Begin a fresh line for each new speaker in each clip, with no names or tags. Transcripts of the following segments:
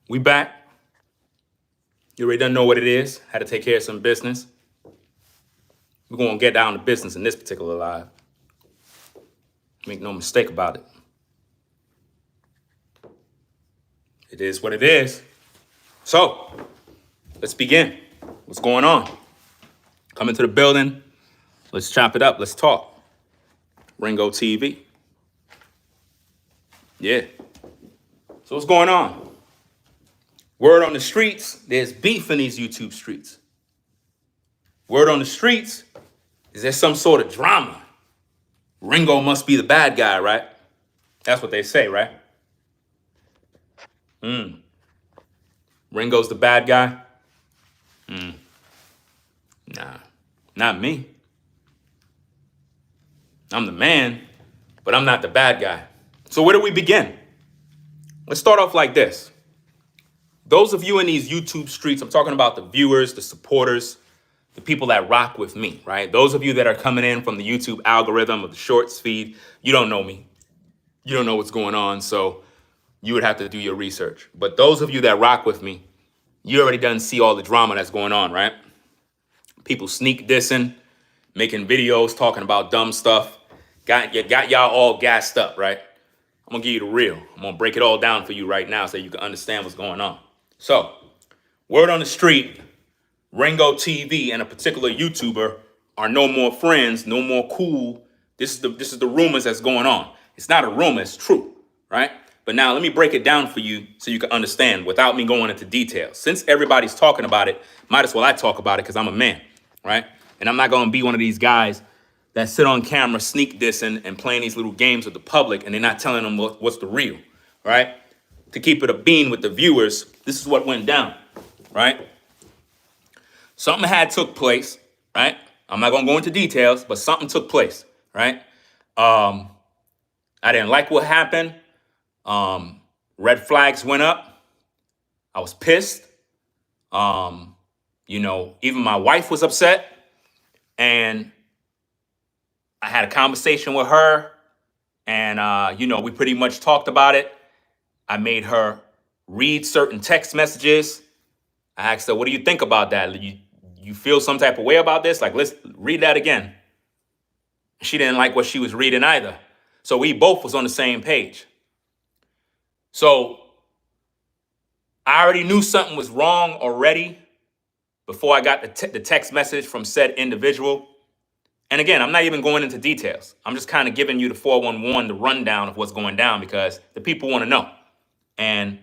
We back. You already done know what it is. Had to take care of some business. We're going to get down to business in this particular live. Make no mistake about it. It is what it is. So, let's begin. What's going on? Come into the building. Let's chop it up. Let's talk. Ringotv. Yeah. So what's going on? Word on the streets, there's beef in these YouTube streets. Word on the streets is there some sort of drama. Ringo must be the bad guy, right? That's what they say, right? Ringo's the bad guy? Nah, not me. I'm the man, but I'm not the bad guy. So where do we begin? Let's start off like this. Those of you in these YouTube streets, I'm talking about the viewers, the supporters, the people that rock with me, right? Those of you that are coming in from the YouTube algorithm or the shorts feed, you don't know me. You don't know what's going on, so you would have to do your research. But those of you that rock with me, you already done see all the drama that's going on, right? People sneak dissing, making videos, talking about dumb stuff. Got y'all all gassed up, right? I'm gonna give you the real. I'm gonna break it all down for you right now so you can understand what's going on. So, word on the street, Ringotv and a particular YouTuber are no more friends, no more cool. This is the rumors that's going on. It's not a rumor, it's true, right? But now let me break it down for you so you can understand without me going into details. Since everybody's talking about it, might as well I talk about it because I'm a man, right? And I'm not gonna be one of these guys that sit on camera sneak dissing and playing these little games with the public and they're not telling them what's the real, right? To keep it a bean with the viewers, this is what went down, right? Something had took place, right? I'm not gonna go into details, but something took place, right? I didn't like what happened. Red flags went up. I was pissed. Even my wife was upset. And I had a conversation with her. And, we pretty much talked about it. I made her read certain text messages. I asked her, what do you think about that? You feel some type of way about this? Like, let's read that again. She didn't like what she was reading either. So we both was on the same page. So I already knew something was wrong already before I got the text message from said individual. And again, I'm not even going into details. I'm just kind of giving you the 411, the rundown of what's going down because the people want to know. And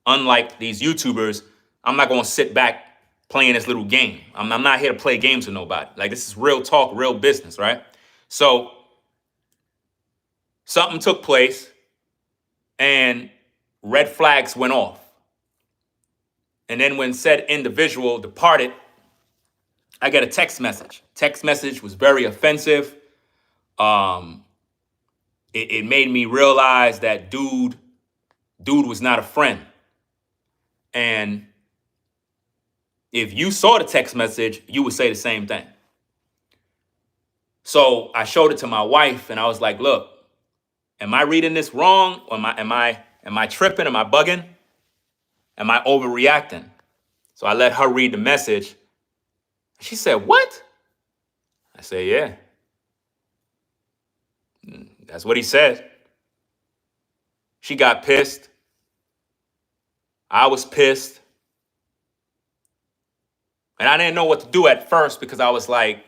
unlike these YouTubers, I'm not going to sit back playing this little game. I'm not here to play games with nobody. Like, this is real talk, real business, right? So something took place and red flags went off. And then when said individual departed, I get a text message. Text message was very offensive. It made me realize that dude was not a friend. And if you saw the text message, you would say the same thing. So I showed it to my wife and I was like, look, am I reading this wrong? Or am I tripping? Am I bugging? Am I overreacting? So I let her read the message. She said, what? I said, yeah. That's what he said. She got pissed. I was pissed. And I didn't know what to do at first because I was like,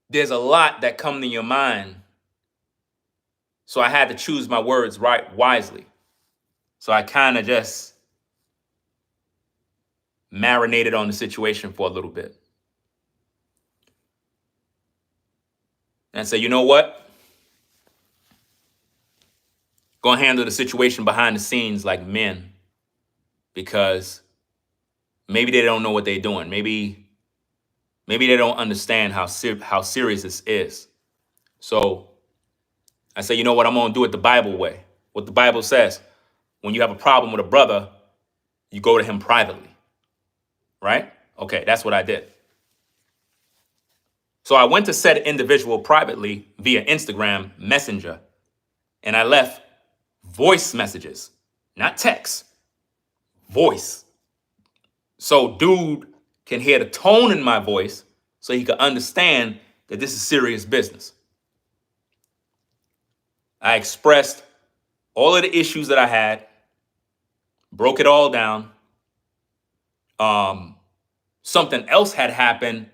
there's a lot that come to your mind. So I had to choose my words wisely. So I kind of just marinated on the situation for a little bit. And I said, you know what? Go handle the situation behind the scenes like men. Because maybe they don't know what they're doing. Maybe they don't understand how serious this is. So I say, you know what? I'm going to do it the Bible way. What the Bible says, when you have a problem with a brother, you go to him privately. Right? Okay, that's what I did. So I went to said individual privately via Instagram Messenger. And I left voice messages, not text, voice. So dude can hear the tone in my voice so he can understand that this is serious business. I expressed all of the issues that I had, broke it all down. Something else had happened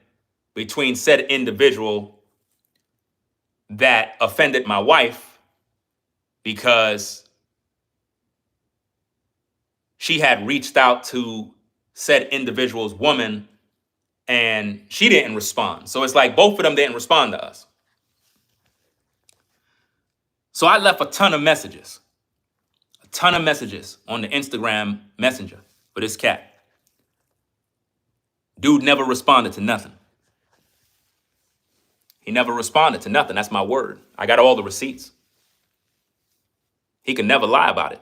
between said individual that offended my wife because she had reached out to said individual's woman and she didn't respond. So it's like both of them didn't respond to us. So I left a ton of messages on the Instagram Messenger for this cat. Dude never responded to nothing. He never responded to nothing. That's my word. I got all the receipts. He could never lie about it.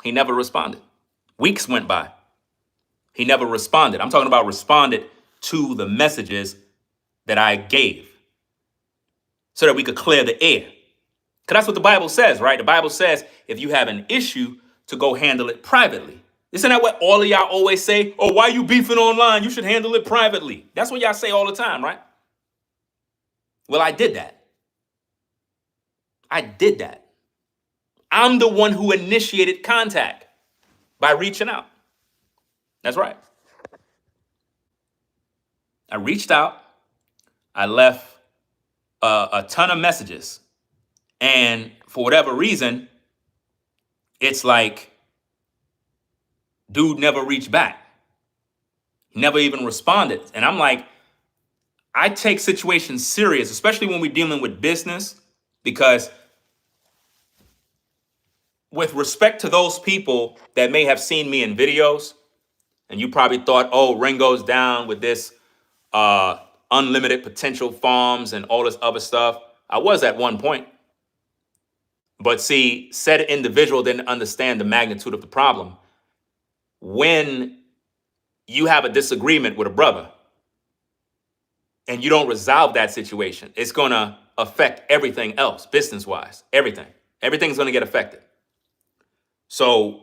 He never responded. Weeks went by. He never responded. I'm talking about responded to the messages that I gave so that we could clear the air. Because that's what the Bible says, right? The Bible says if you have an issue, to go handle it privately. Isn't that what all of y'all always say? Oh, why you beefing online? You should handle it privately. That's what y'all say all the time, right? Well, I did that. I'm the one who initiated contact by reaching out. That's right. I reached out. I left a ton of messages. And for whatever reason, it's like dude never reached back. He never even responded. And I'm like, I take situations serious, especially when we're dealing with business, because with respect to those people that may have seen me in videos, and you probably thought, oh, Ringo's down with this unlimited potential farms and all this other stuff. I was at one point. But see, said individual didn't understand the magnitude of the problem. When you have a disagreement with a brother and you don't resolve that situation, it's going to affect everything else, business-wise, everything. Everything's going to get affected. So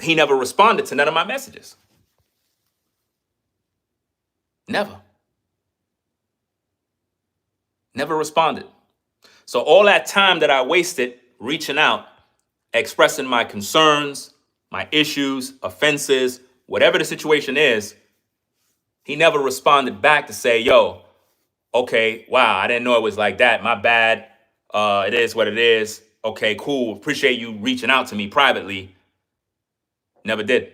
he never responded to none of my messages. Never responded. So all that time that I wasted reaching out, expressing my concerns, my issues, offenses, whatever the situation is, he never responded back to say, yo, okay, wow, I didn't know it was like that. My bad. It is what it is. Okay, cool. Appreciate you reaching out to me privately. Never did.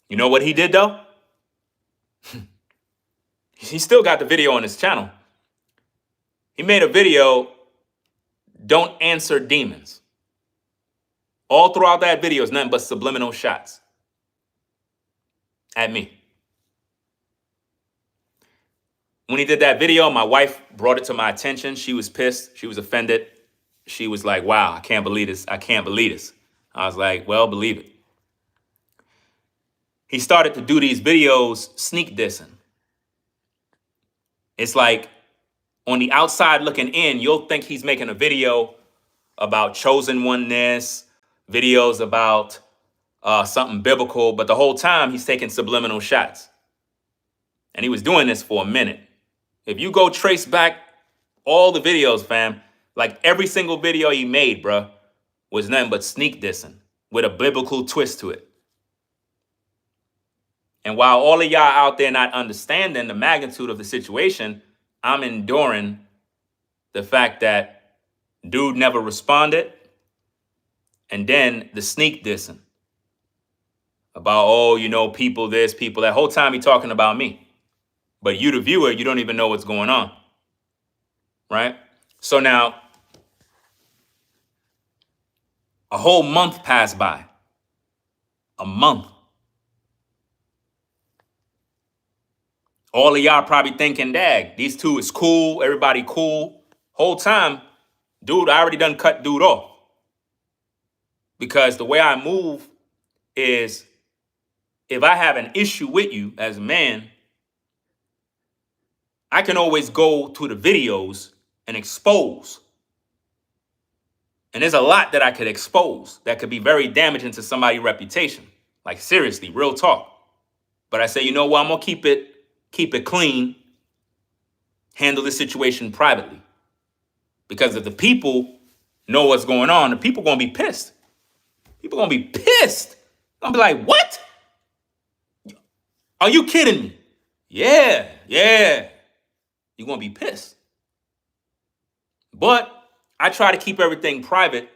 You know what he did, though? He still got the video on his channel. He made a video, don't answer demons. All throughout that video is nothing but subliminal shots at me. When he did that video, my wife brought it to my attention. She was pissed. She was offended. She was like, wow, I can't believe this. I can't believe this. I was like, well, believe it. He started to do these videos sneak dissing. It's like on the outside looking in, you'll think he's making a video about chosen oneness, videos about something biblical, but the whole time he's taking subliminal shots. And he was doing this for a minute. If you go trace back all the videos, fam, like every single video he made, bruh, was nothing but sneak dissing with a biblical twist to it. And while all of y'all out there not understanding the magnitude of the situation, I'm enduring the fact that dude never responded. And then the sneak dissing about, oh, you know, people this, people that. Whole time he talking about me. But you, the viewer, you don't even know what's going on. Right? So now, a whole month passed by. A month. All of y'all probably thinking, dag, these two is cool, everybody cool. Whole time, dude, I already done cut dude off. Because the way I move is, if I have an issue with you as a man, I can always go to the videos and expose And there's a lot that I could expose that could be very damaging to somebody's reputation. Like seriously, real talk. But I say, you know what? I'm gonna keep it clean, handle the situation privately. Because if the people know what's going on, the people gonna be pissed. People gonna be pissed. I'm gonna be like, what? Are you kidding me? Yeah. You're gonna be pissed. But I try to keep everything private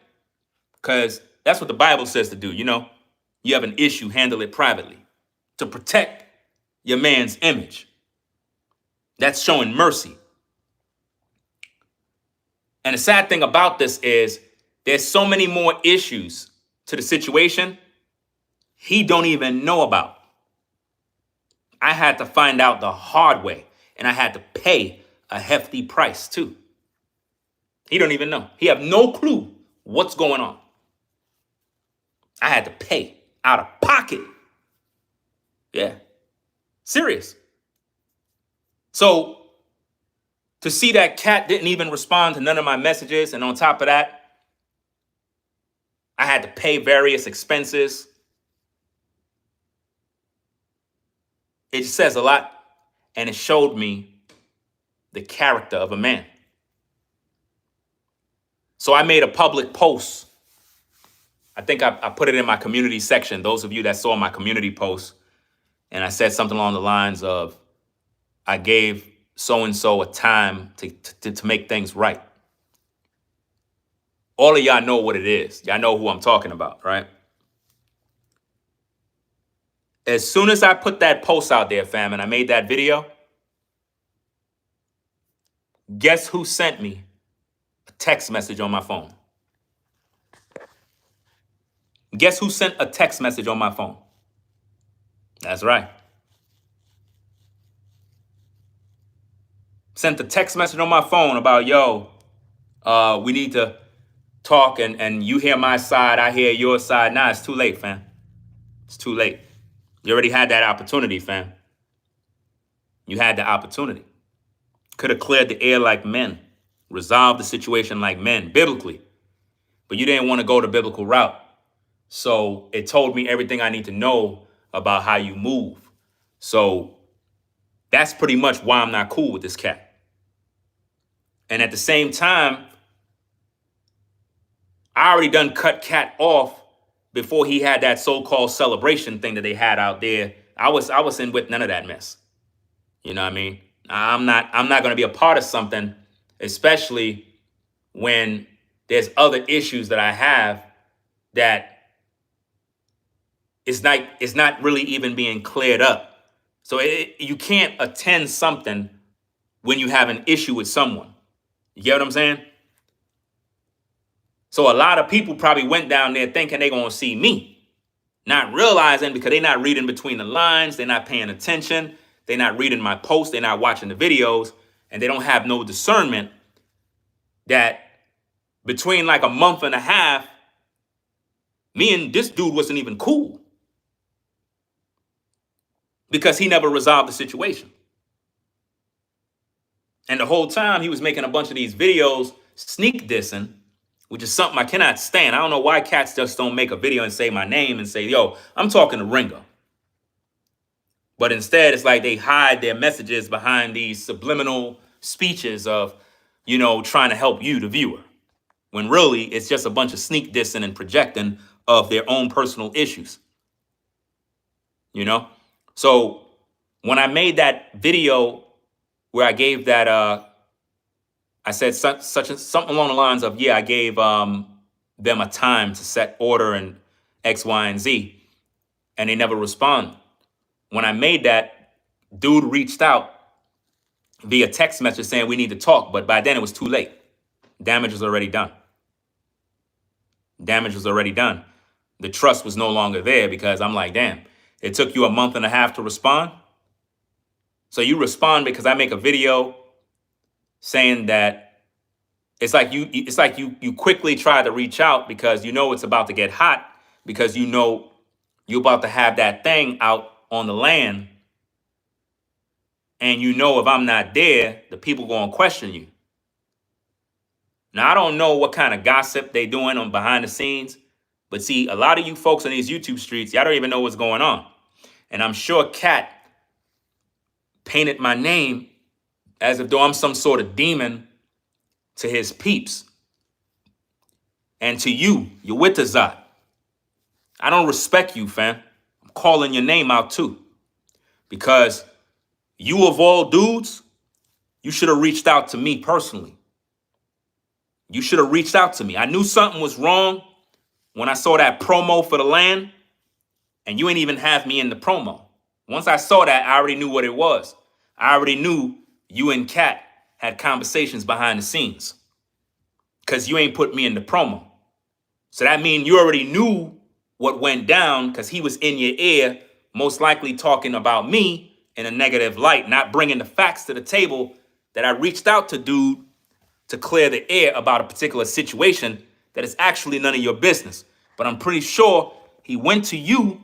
because that's what the Bible says to do. You have an issue, handle it privately to protect your man's image. That's showing mercy. And the sad thing about this is there's so many more issues to the situation he don't even know about. I had to find out the hard way, and I had to pay a hefty price too. He don't even know. He have no clue what's going on. I had to pay out of pocket. Yeah. Serious. So to see that cat didn't even respond to none of my messages, and on top of that, I had to pay various expenses. It says a lot, and it showed me the character of a man. So I made a public post. I think I put it in my community section. Those of you that saw my community post, and I said something along the lines of, I gave so-and-so a time to make things right. All of y'all know what it is. Y'all know who I'm talking about, right? As soon as I put that post out there, fam, and I made that video, guess who sent me a text message on my phone? Guess who sent a text message on my phone? That's right. Sent a text message on my phone about, yo, we need to talk, and you hear my side, I hear your side. Nah, it's too late, fam. It's too late. You already had that opportunity, fam. You had the opportunity. Could have cleared the air like men, resolved the situation like men, biblically. But you didn't want to go the biblical route. So it told me everything I need to know about how you move. So that's pretty much why I'm not cool with this cat. And at the same time, I already done cut Cat off before he had that so-called celebration thing that they had out there. I was in with none of that mess. You know what I mean? I'm not going to be a part of something, especially when there's other issues that I have that it's not really even being cleared up. So you can't attend something when you have an issue with someone. You get what I'm saying? So a lot of people probably went down there thinking they're going to see me, not realizing, because they're not reading between the lines, they're not paying attention, they're not reading my posts, they're not watching the videos, and they don't have no discernment that between like a month and a half, me and this dude wasn't even cool because he never resolved the situation. And the whole time he was making a bunch of these videos sneak dissing, which is something I cannot stand. I don't know why cats just don't make a video and say my name and say, yo, I'm talking to Ringo. But instead, it's like they hide their messages behind these subliminal speeches of, trying to help you, the viewer. When really, it's just a bunch of sneak dissing and projecting of their own personal issues. So when I made that video where I gave that, I said something along the lines of, I gave them a time to set order and X, Y, and Z, and they never respond. When I made that, dude reached out via text message saying we need to talk, but by then it was too late. Damage was already done. The trust was no longer there because I'm like, damn, it took you a month and a half to respond. So you respond because I make a video saying that it's like you quickly try to reach out because it's about to get hot, because you're about to have that thing out on the land, and if I'm not there, the people going to question you. Now, I don't know what kind of gossip they doing on behind the scenes, but see, a lot of you folks on these YouTube streets, y'all don't even know what's going on. And I'm sure Cat painted my name as if though I'm some sort of demon to his peeps. And to you, you're with Azat. I don't respect you, fam. I'm calling your name out too. Because you of all dudes, you should have reached out to me personally. You should have reached out to me. I knew something was wrong when I saw that promo for the land, and you ain't even have me in the promo. Once I saw that, I already knew what it was. I already knew you and Kat had conversations behind the scenes because you ain't put me in the promo. So that means you already knew what went down because he was in your ear, most likely talking about me in a negative light, not bringing the facts to the table that I reached out to dude to clear the air about a particular situation that is actually none of your business. But I'm pretty sure he went to you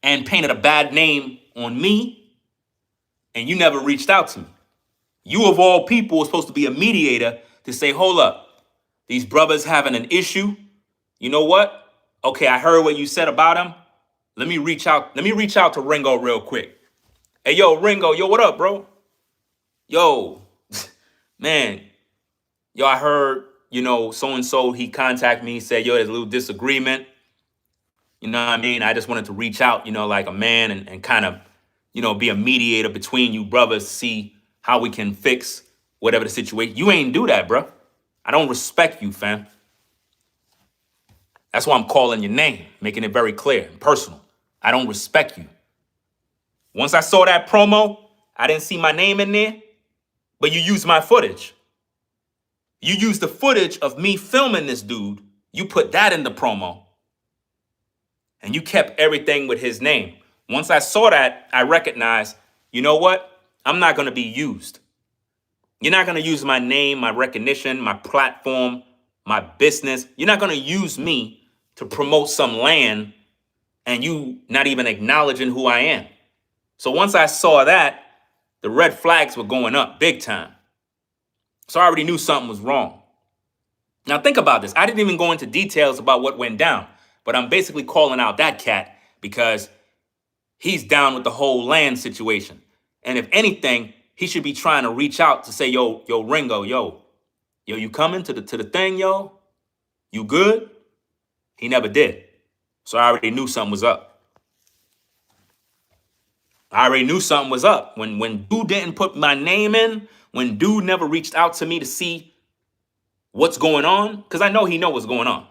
and painted a bad name on me, and you never reached out to me. You of all people were supposed to be a mediator to say, hold up, these brothers having an issue. You know what? Okay, I heard what you said about him. Let me reach out. Let me reach out to Ringo real quick. Hey, yo, Ringo, yo, what up, bro? Yo, man, yo, I heard, so-and-so, he contacted me, said, yo, there's a little disagreement. You know what I mean? I just wanted to reach out, like a man and kind of, be a mediator between you brothers, see how we can fix whatever the situation. You ain't do that, bro. I don't respect you, fam. That's why I'm calling your name, making it very clear and personal. I don't respect you. Once I saw that promo, I didn't see my name in there, but you used my footage. You used the footage of me filming this dude. You put that in the promo. And you kept everything with his name. Once I saw that, I recognized, you know what? I'm not going to be used. You're not going to use my name, my recognition, my platform, my business. You're not going to use me to promote some land and you not even acknowledging who I am. So once I saw that, the red flags were going up big time. So I already knew something was wrong. Now think about this. I didn't even go into details about what went down, but I'm basically calling out that cat because he's down with the whole land situation. And if anything, he should be trying to reach out to say, yo, Ringo, yo, you coming to the thing, yo? You good? He never did. So I already knew something was up. I already knew something was up. When dude didn't put my name in, when dude never reached out to me to see what's going on, because I know he know what's going on.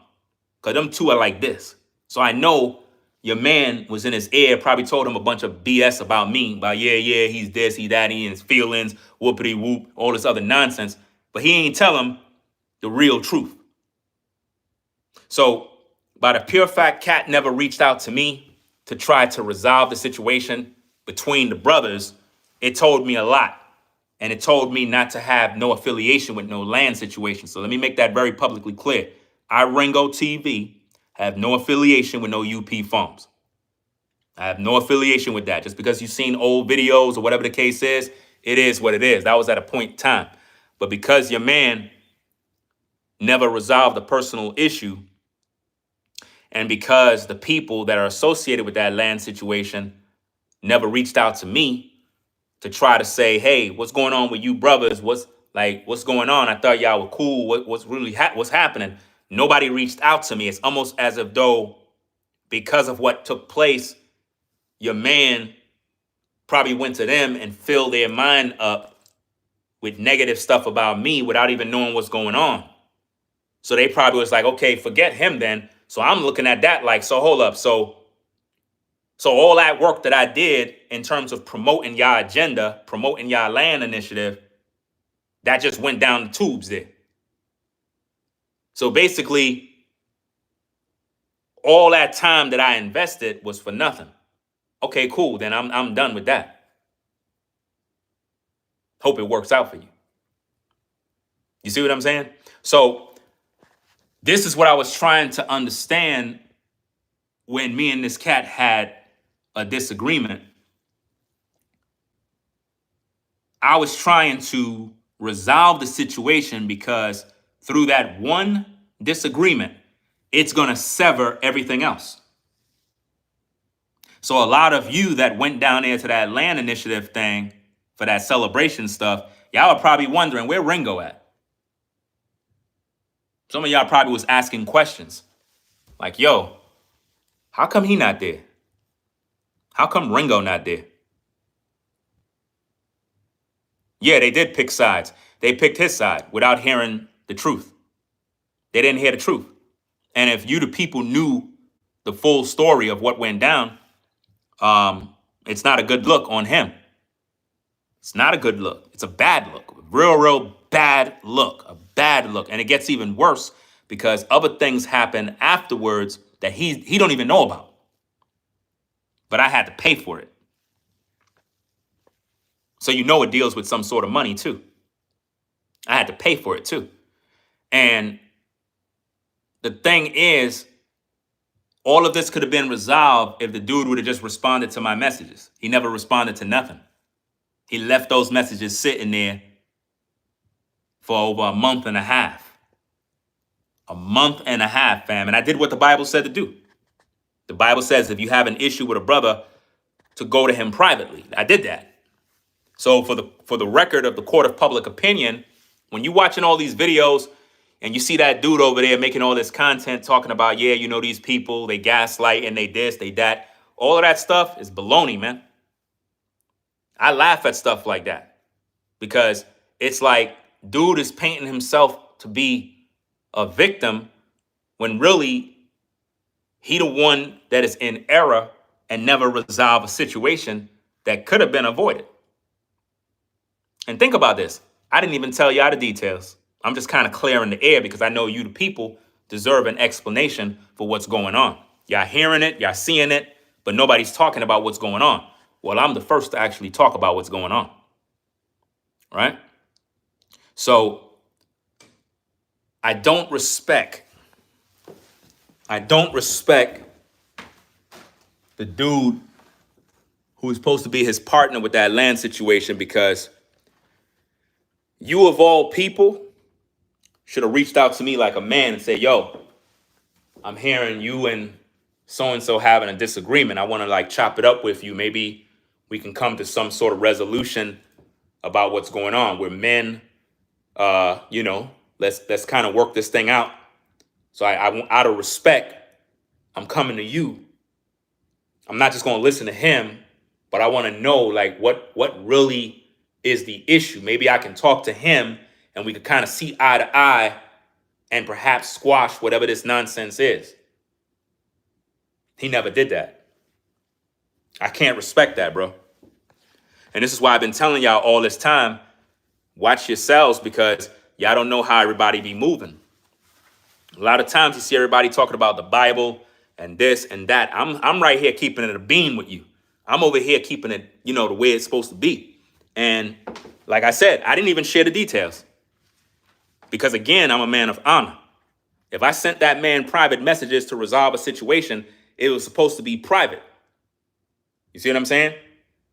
Because them two are like this. So I know your man was in his ear, probably told him a bunch of BS about me, about yeah, he's this, he that, he in his feelings, whoopity whoop, all this other nonsense. But he ain't tell him the real truth. So by the pure fact, Cat never reached out to me to try to resolve the situation between the brothers, it told me a lot. And it told me not to have no affiliation with no land situation. So let me make that very publicly clear. I, Ringotv, have no affiliation with no UP farms. I have no affiliation with that. Just because you've seen old videos or whatever the case is, it is what it is. That was at a point in time. But because your man never resolved the personal issue, and because the people that are associated with that land situation never reached out to me to try to say, hey, what's going on with you brothers? What's going on? I thought y'all were cool. What's happening? Nobody reached out to me. It's almost as if though because of what took place, your man probably went to them and filled their mind up with negative stuff about me without even knowing what's going on. So they probably was like, okay, forget him then. So I'm looking at that like, so hold up. So all that work that I did in terms of promoting y'all agenda, promoting y'all land initiative, that just went down the tubes there. So basically, all that time that I invested was for nothing. Okay, cool. Then I'm done with that. Hope it works out for you. You see what I'm saying? So this is what I was trying to understand when me and this cat had a disagreement. I was trying to resolve the situation because through that one disagreement, it's going to sever everything else. So a lot of you that went down there to that land initiative thing for that celebration stuff, y'all are probably wondering, where Ringo at? Some of y'all probably was asking questions like, yo, how come he not there? How come Ringo not there? Yeah, they did pick sides. They picked his side without hearing the truth. They didn't hear the truth. And if you, the people, knew the full story of what went down, it's not a good look on him. It's not a good look. It's a bad look. Real bad look. A bad look. And it gets even worse because other things happen afterwards that he don't even know about. But I had to pay for it. So you know it deals with some sort of money too. I had to pay for it too. And the thing is, all of this could have been resolved if the dude would have just responded to my messages. He never responded to nothing. He left those messages sitting there for over a month and a half. A month and a half, fam. And I did what the Bible said to do. The Bible says if you have an issue with a brother, to go to him privately. I did that. So for the record of the court of public opinion, when you're watching all these videos and you see that dude over there making all this content talking about, yeah, you know, these people, they gaslight and they this, they that, all of that stuff is baloney, man. I laugh at stuff like that because it's like dude is painting himself to be a victim when really he the one that is in error and never resolve a situation that could have been avoided. And think about this. I didn't even tell y'all the details. I'm just kind of clearing the air because I know you, the people, deserve an explanation for what's going on. Y'all hearing it, y'all seeing it, but nobody's talking about what's going on. Well, I'm the first to actually talk about what's going on. Right? So I don't respect the dude who is supposed to be his partner with that land situation because you of all people should have reached out to me like a man and said, yo, I'm hearing you and so-and-so having a disagreement. I want to like chop it up with you. Maybe we can come to some sort of resolution about what's going on. We're men, let's kind of work this thing out. So I out of respect, I'm coming to you. I'm not just going to listen to him, but I want to know like what really is the issue. Maybe I can talk to him and we could kind of see eye to eye and perhaps squash whatever this nonsense is. He never did that. I can't respect that, bro. And this is why I've been telling y'all all this time, watch yourselves because y'all don't know how everybody be moving. A lot of times you see everybody talking about the Bible and this and that. I'm right here keeping it a beam with you. I'm over here keeping it, the way it's supposed to be. And like I said, I didn't even share the details because, again, I'm a man of honor. If I sent that man private messages to resolve a situation, it was supposed to be private. You see what I'm saying?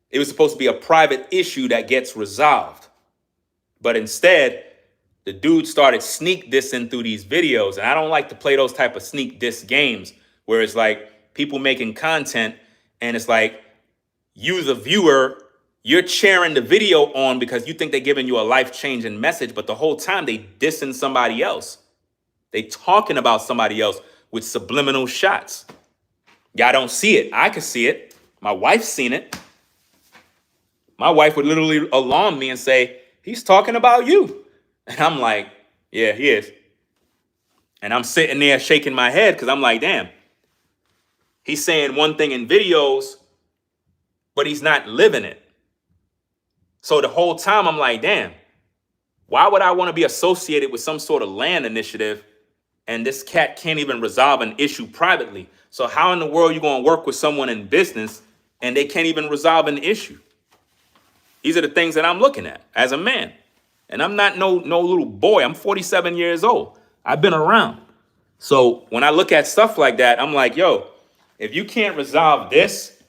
It was supposed to be a private issue that gets resolved. But instead, the dude started sneak dissing through these videos. And I don't like to play those type of sneak diss games where it's like people making content and it's like you, the viewer, you're cheering the video on because you think they're giving you a life-changing message, but the whole time they dissing somebody else. They talking about somebody else with subliminal shots. Y'all don't see it. I could see it. My wife's seen it. My wife would literally alarm me and say, he's talking about you. And I'm like, yeah, he is. And I'm sitting there shaking my head because I'm like, damn. He's saying one thing in videos, but he's not living it. So the whole time I'm like, damn, why would I want to be associated with some sort of land initiative and this cat can't even resolve an issue privately? So how in the world are you going to work with someone in business and they can't even resolve an issue? These are the things that I'm looking at as a man. And I'm not no little boy. I'm 47 years old. I've been around. So when I look at stuff like that, I'm like, yo, if you can't resolve this,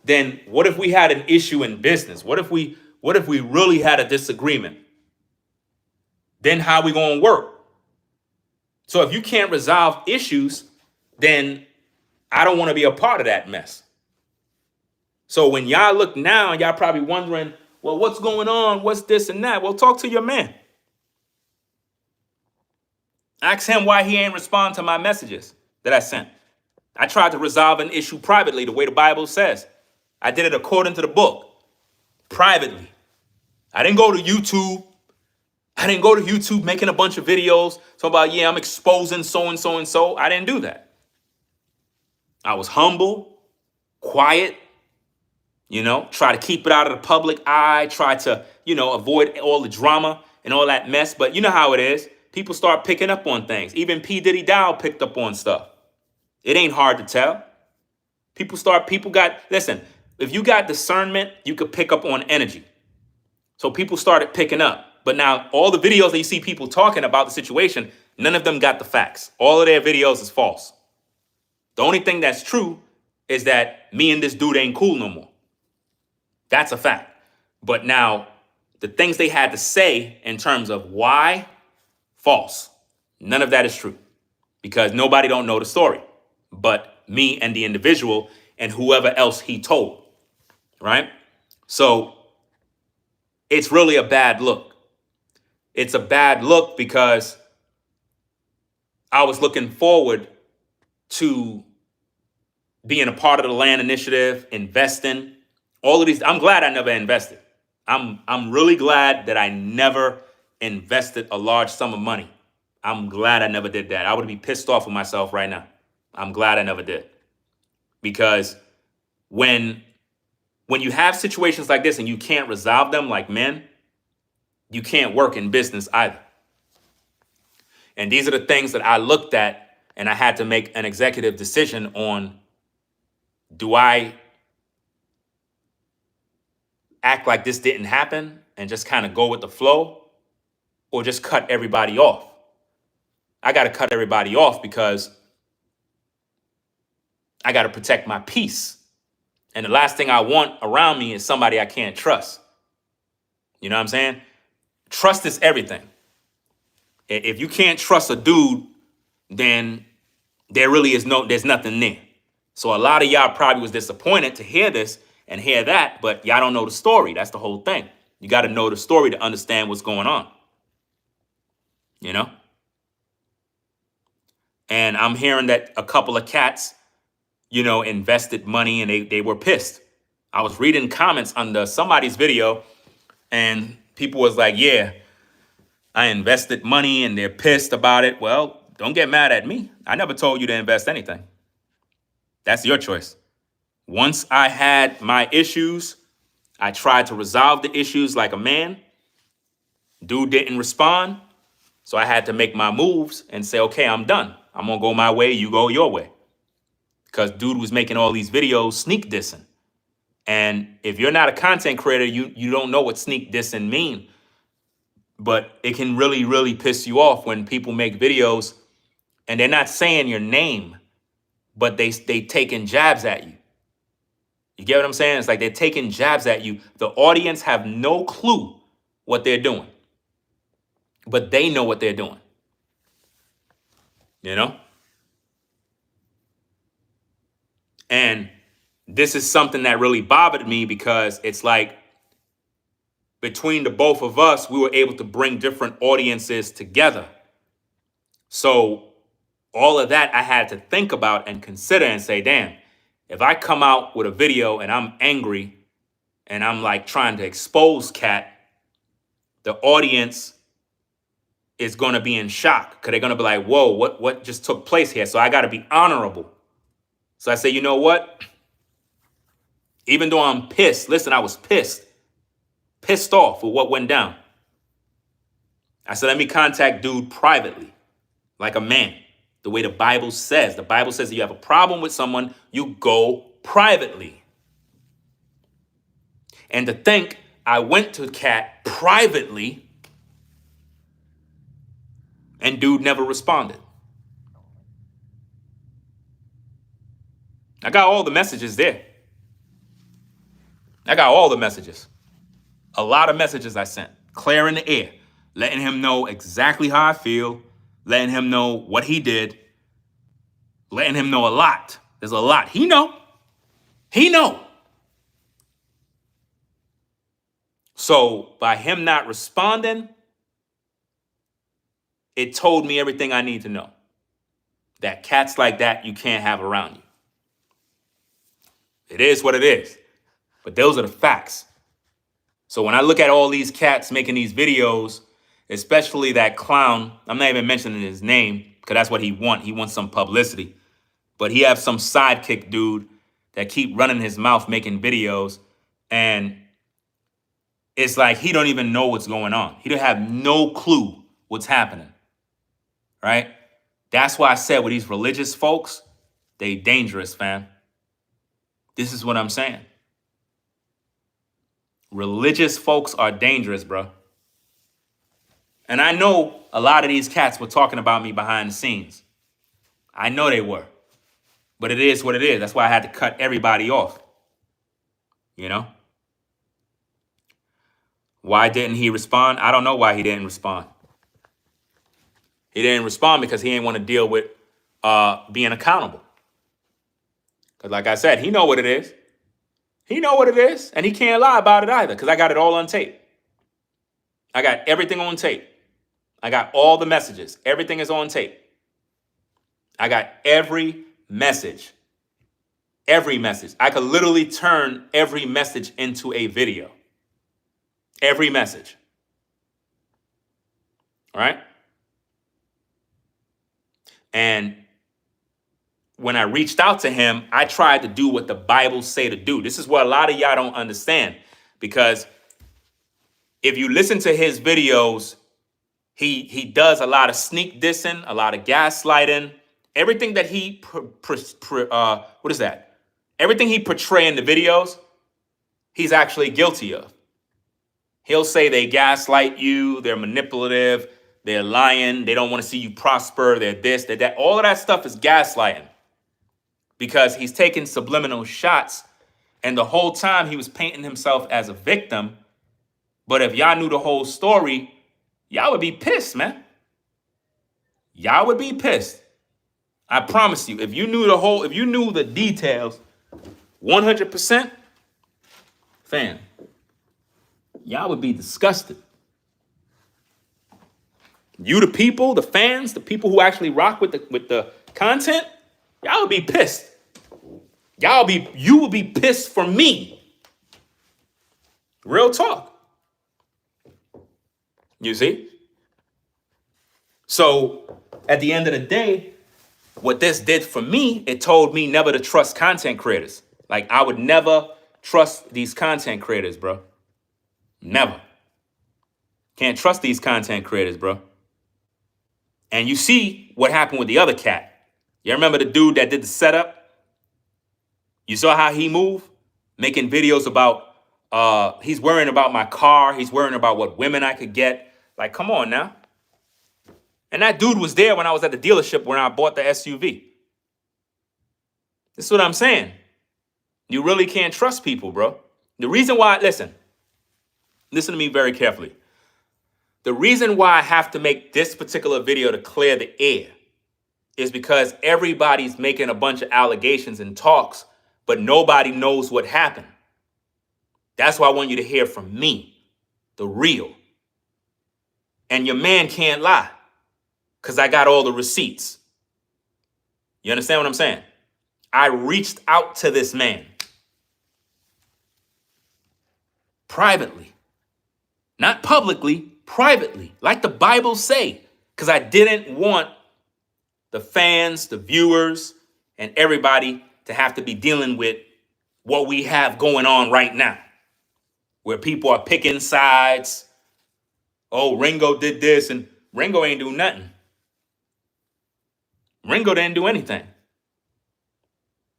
then what if we had an issue in business? What if we really had a disagreement? Then how we going to work? So if you can't resolve issues, then I don't want to be a part of that mess. So when y'all look now, y'all probably wondering, well, what's going on? What's this and that? Well, talk to your man. Ask him why he ain't respond to my messages that I sent. I tried to resolve an issue privately, the way the Bible says. I did it according to the book, privately. I didn't go to YouTube. Making a bunch of videos talking about, yeah, I'm exposing so and so and so. I didn't do that. I was humble, quiet, try to keep it out of the public eye, try to, avoid all the drama and all that mess. But you know how it is. People start picking up on things. Even P. Diddy Dow picked up on stuff. It ain't hard to tell. Listen, if you got discernment, you could pick up on energy. So people started picking up. But now all the videos that you see people talking about the situation, none of them got the facts. All of their videos is false. The only thing that's true is that me and this dude ain't cool no more. That's a fact. But now the things they had to say in terms of why, false. None of that is true because nobody don't know the story but me and the individual and whoever else he told, right? So it's really a bad look. It's a bad look because I was looking forward to being a part of the land initiative, investing, all of these. I'm glad I never invested. I'm really glad that I never invested a large sum of money. I'm glad I never did that. I would be pissed off with myself right now. I'm glad I never did. Because when you have situations like this and you can't resolve them like men, you can't work in business either. And these are the things that I looked at and I had to make an executive decision on. Do I act like this didn't happen and just kind of go with the flow, or just cut everybody off? I got to cut everybody off because I got to protect my peace. And the last thing I want around me is somebody I can't trust. You know what I'm saying? Trust is everything. If you can't trust a dude, then there's nothing there. So a lot of y'all probably was disappointed to hear this and hear that, but y'all don't know the story. That's the whole thing. You got to know the story to understand what's going on. And I'm hearing that a couple of cats, invested money and they were pissed. I was reading comments under somebody's video and people was like, yeah, I invested money and they're pissed about it. Well, don't get mad at me. I never told you to invest anything. That's your choice. Once I had my issues, I tried to resolve the issues like a man. Dude didn't respond. So I had to make my moves and say, okay, I'm done. I'm going to go my way. You go your way. Because dude was making all these videos sneak dissing. And if you're not a content creator, you don't know what sneak dissing mean. But it can really, really piss you off when people make videos and they're not saying your name, but they taking jabs at you. You get what I'm saying? It's like they're taking jabs at you. The audience have no clue what they're doing, but they know what they're doing. And this is something that really bothered me because it's like between the both of us, we were able to bring different audiences together. So all of that I had to think about and consider and say, damn, if I come out with a video and I'm angry and I'm like trying to expose Cat, the audience is going to be in shock because they're going to be like, whoa, what just took place here? So I got to be honorable. So I say, you know what? Even though I'm pissed, listen, I was pissed off with what went down. I said, let me contact dude privately, like a man, the way the Bible says. The Bible says if you have a problem with someone, you go privately. And to think I went to Cat privately and dude never responded. I got all the messages there. I got all the messages. A lot of messages I sent, clear in the air, letting him know exactly how I feel, letting him know what he did, letting him know a lot. There's a lot. He know. So by him not responding, it told me everything I need to know. That cats like that you can't have around you. It is what it is. But those are the facts. So when I look at all these cats making these videos, especially that clown, I'm not even mentioning his name because that's what he wants. He wants some publicity. But he have some sidekick dude that keep running his mouth making videos. And it's like he don't even know what's going on. He don't have no clue what's happening. Right? That's why I said with these religious folks, they dangerous, fam. This is what I'm saying. Religious folks are dangerous, bro. And I know a lot of these cats were talking about me behind the scenes. I know they were. But it is what it is. That's why I had to cut everybody off. You know? Why didn't he respond? I don't know why he didn't respond. He didn't respond because he didn't want to deal with being accountable. Because like I said, he know what it is. He know what it is. And he can't lie about it either because I got it all on tape. I got everything on tape. I got all the messages. Everything is on tape. I got every message. Every message. I could literally turn every message into a video. Every message. All right? And when I reached out to him, I tried to do what the Bible say to do. This is what a lot of y'all don't understand. Because if you listen to his videos, he does a lot of sneak dissing, a lot of gaslighting. Everything that he, what is that? Everything he portray in the videos, he's actually guilty of. He'll say they gaslight you, they're manipulative, they're lying, they don't want to see you prosper, they're this, they're that. All of that stuff is gaslighting because he's taking subliminal shots, and the whole time he was painting himself as a victim. But if y'all knew the whole story, y'all would be pissed, man. Y'all would be pissed. I promise you, if you knew the details 100%, fam, y'all would be disgusted. You, the people, the fans, the people who actually rock with the content, y'all would be pissed. You would be pissed for me. Real talk. You see? So at the end of the day, what this did for me, it told me never to trust content creators. Like, I would never trust these content creators, bro. Never. Can't trust these content creators, bro. And you see what happened with the other cat. You remember the dude that did the setup? You saw how he moved? Making videos about, he's worrying about my car. He's worrying about what women I could get. Like, come on now. And that dude was there when I was at the dealership when I bought the SUV. This is what I'm saying. You really can't trust people, bro. The reason why, listen to me very carefully. The reason why I have to make this particular video to clear the air is because everybody's making a bunch of allegations and talks, but nobody knows what happened. That's why I want you to hear from me, the real. And your man can't lie because I got all the receipts. You understand what I'm saying? I reached out to this man privately, not publicly, privately, like the Bible say, because I didn't want the fans, the viewers, and everybody to have to be dealing with what we have going on right now, where people are picking sides. Oh, Ringo did this, and Ringo ain't do nothing. Ringo didn't do anything.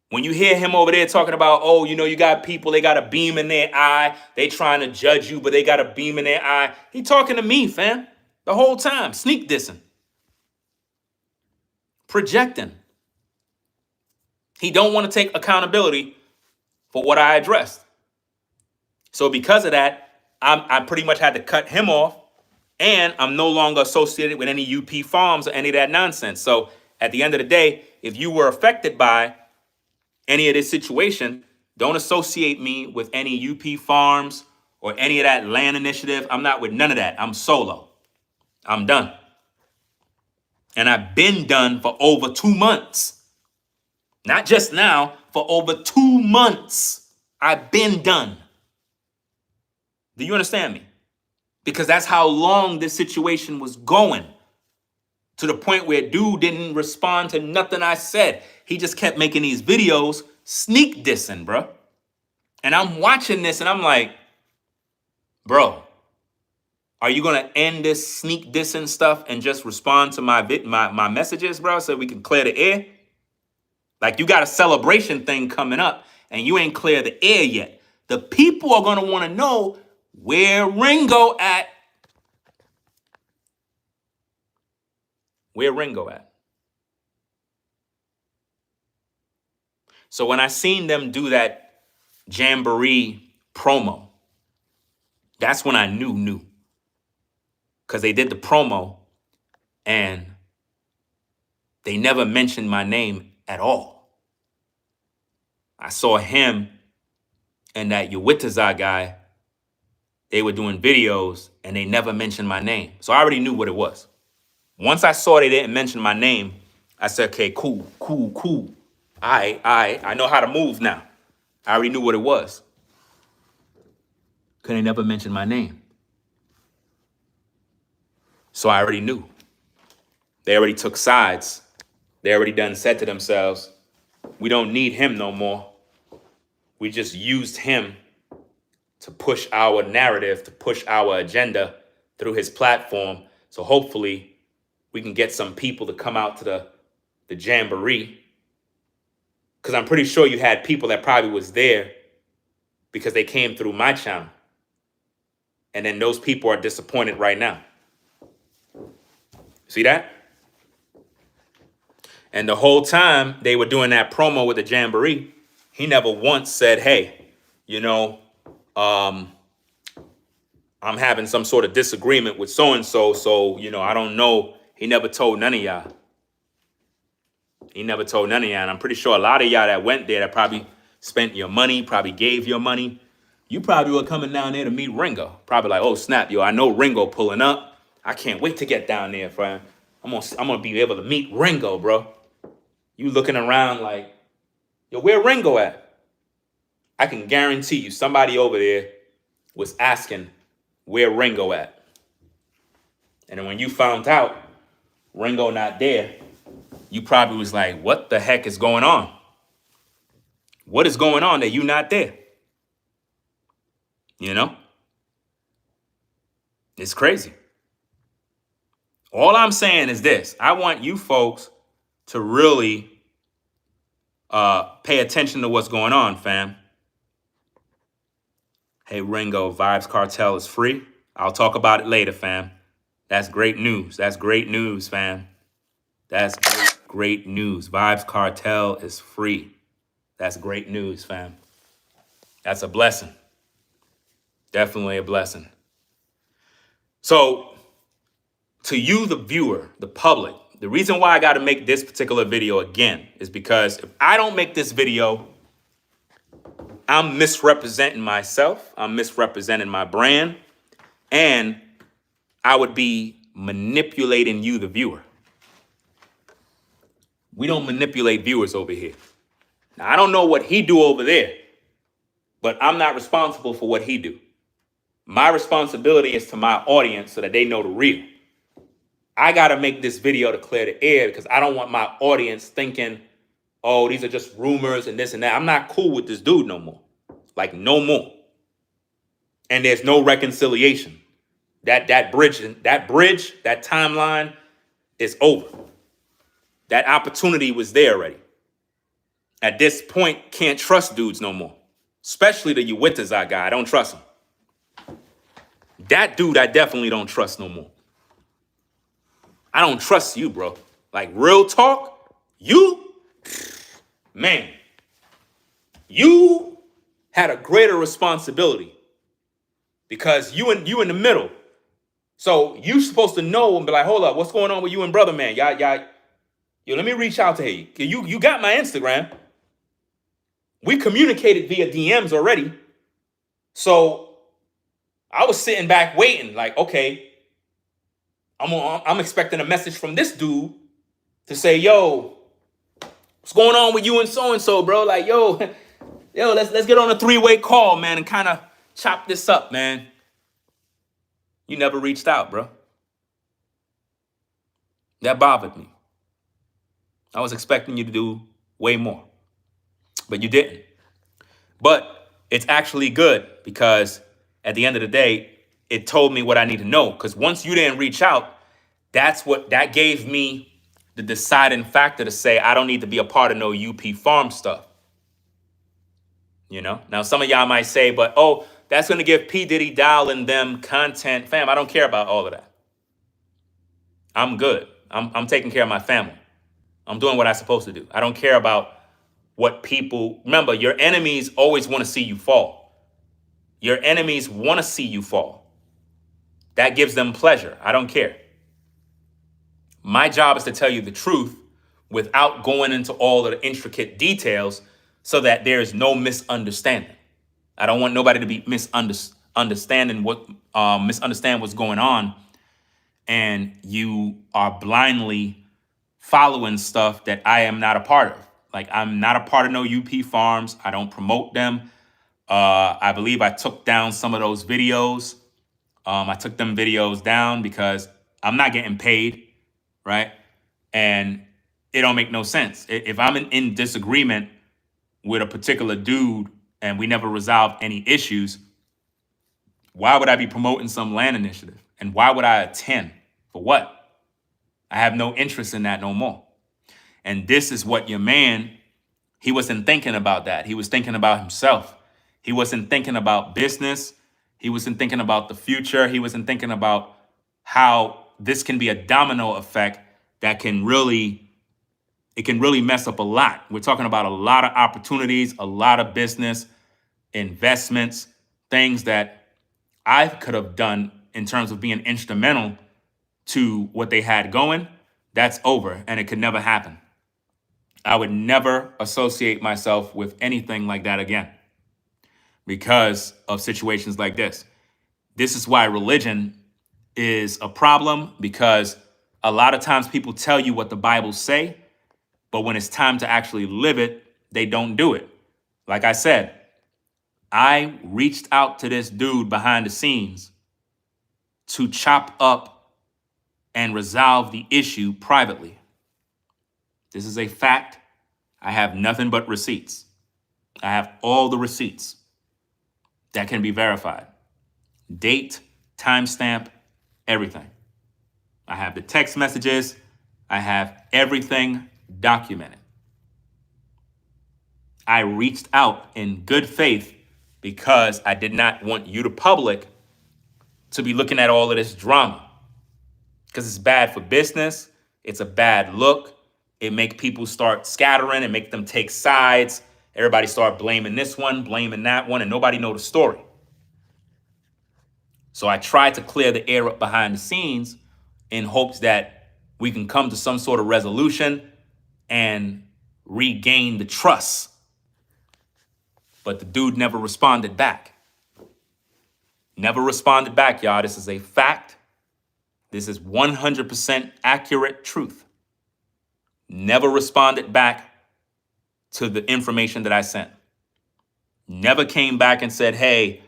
When you hear him over there talking about, oh, you got people, they got a beam in their eye. They trying to judge you, but they got a beam in their eye. He talking to me, fam, the whole time, sneak dissing, projecting. He don't want to take accountability for what I addressed. So because of that, I pretty much had to cut him off. And I'm no longer associated with any UP farms or any of that nonsense. So at the end of the day, if you were affected by any of this situation, don't associate me with any UP farms or any of that land initiative. I'm not with none of that. I'm solo. I'm done. And I've been done for over 2 months. Not just now, for over 2 months. I've been done. Do you understand me? Because that's how long this situation was going. To the point where dude didn't respond to nothing I said. He just kept making these videos, sneak dissing, bro. And I'm watching this and I'm like, bro, are you gonna end this sneak dissing stuff and just respond to my messages, bro, so we can clear the air? Like, you got a celebration thing coming up and you ain't clear the air yet. The people are gonna wanna know where Ringo at. Where Ringo at? So when I seen them do that Jamboree promo, that's when I knew. Because they did the promo and they never mentioned my name at all. I saw him and that Ringotv guy, they were doing videos and they never mentioned my name. So I already knew what it was. Once I saw they didn't mention my name, I said, okay, cool. I know how to move now. I already knew what it was. Because they never mentioned my name. So I already knew. They already took sides. They already done said to themselves, we don't need him no more. We just used him to push our narrative, to push our agenda through his platform. So hopefully we can get some people to come out to the Jamboree. Because I'm pretty sure you had people that probably was there because they came through my channel. And then those people are disappointed right now. See that? And the whole time they were doing that promo with the Jamboree, he never once said, hey, you know, I'm having some sort of disagreement with so-and-so, so, you know, I don't know. He never told none of y'all. He never told none of y'all. And I'm pretty sure a lot of y'all that went there that probably spent your money, probably gave your money. You probably were coming down there to meet Ringo. Probably like, oh, snap, yo, I know Ringo pulling up. I can't wait to get down there, friend. I'm gonna be able to meet Ringo, bro. You looking around like, yo, where Ringo at? I can guarantee you somebody over there was asking where Ringo at. And then when you found out Ringo not there, you probably was like, what the heck is going on? What is going on that you not there? You know? It's crazy. All I'm saying is this. I want you folks to really pay attention to what's going on, fam. Hey, Ringo, Vibes Cartel is free. I'll talk about it later, fam. That's great news. That's great news, fam. That's great news. Vibes Cartel is free. That's great news, fam. That's a blessing. Definitely a blessing. So, to you, the viewer, the public, the reason why I got to make this particular video again is because if I don't make this video, I'm misrepresenting myself. I'm misrepresenting my brand. And I would be manipulating you, the viewer. We don't manipulate viewers over here. Now, I don't know what he do over there, but I'm not responsible for what he do. My responsibility is to my audience so that they know the real. I got to make this video to clear the air because I don't want my audience thinking, oh, these are just rumors and this and that. I'm not cool with this dude no more. Like, no more. And there's no reconciliation. That bridge, that timeline is over. That opportunity was there already. At this point, can't trust dudes no more. Especially the Ringotv guy. I don't trust him. That dude, I definitely don't trust no more. I don't trust you, bro. Like, real talk, you, man, you had a greater responsibility because you in the middle. So you supposed to know and be like, hold up, what's going on with you and brother, man? Yo, let me reach out to you. You got my Instagram. We communicated via DMs already. So I was sitting back waiting, like, okay, I'm expecting a message from this dude to say, yo, what's going on with you and so, bro? Like, yo, let's get on a 3-way call, man, and kind of chop this up, man. You never reached out, bro. That bothered me. I was expecting you to do way more, but you didn't. But it's actually good because at the end of the day, it told me what I need to know. Because once you didn't reach out, that gave me the deciding factor to say, I don't need to be a part of no UP farm stuff. You know, now some of y'all might say, but oh, that's going to give P. Diddy, Dow, and them content. Fam, I don't care about all of that. I'm good. I'm taking care of my family. I'm doing what I'm supposed to do. I don't care about what people, remember, your enemies always want to see you fall. Your enemies want to see you fall. That gives them pleasure. I don't care. My job is to tell you the truth without going into all of the intricate details so that there is no misunderstanding. I don't want nobody to be misunderstand what's going on, and you are blindly following stuff that I am not a part of. Like, I'm not a part of no UP farms. I don't promote them. I believe I took down some of those videos. I took them videos down because I'm not getting paid, right? And it don't make no sense. If I'm in disagreement with a particular dude and we never resolved any issues, why would I be promoting some land initiative? And why would I attend? For what? I have no interest in that no more. And this is what your man, he wasn't thinking about that. He was thinking about himself. He wasn't thinking about business. He wasn't thinking about the future. He wasn't thinking about how this can be a domino effect that can really mess up a lot. We're talking about a lot of opportunities, a lot of business, investments, things that I could have done in terms of being instrumental to what they had going. That's over, and it could never happen. I would never associate myself with anything like that again because of situations like this. This is why religion is a problem, because a lot of times people tell you what the Bible say, but when it's time to actually live it, they don't do it. Like I said, I reached out to this dude behind the scenes to chop up and resolve the issue privately. This is a fact. I have nothing but receipts. I have all the receipts that can be verified. Date, timestamp, everything. I have the text messages. I have everything documented. I reached out in good faith because I did not want you, the public, to be looking at all of this drama. Because it's bad for business. It's a bad look. It make people start scattering and make them take sides. Everybody start blaming this one, blaming that one, and nobody know the story. So I tried to clear the air up behind the scenes in hopes that we can come to some sort of resolution and regain the trust. But the dude never responded back. Never responded back, y'all. This is a fact. This is 100% accurate truth. Never responded back to the information that I sent. Never came back and said, hey,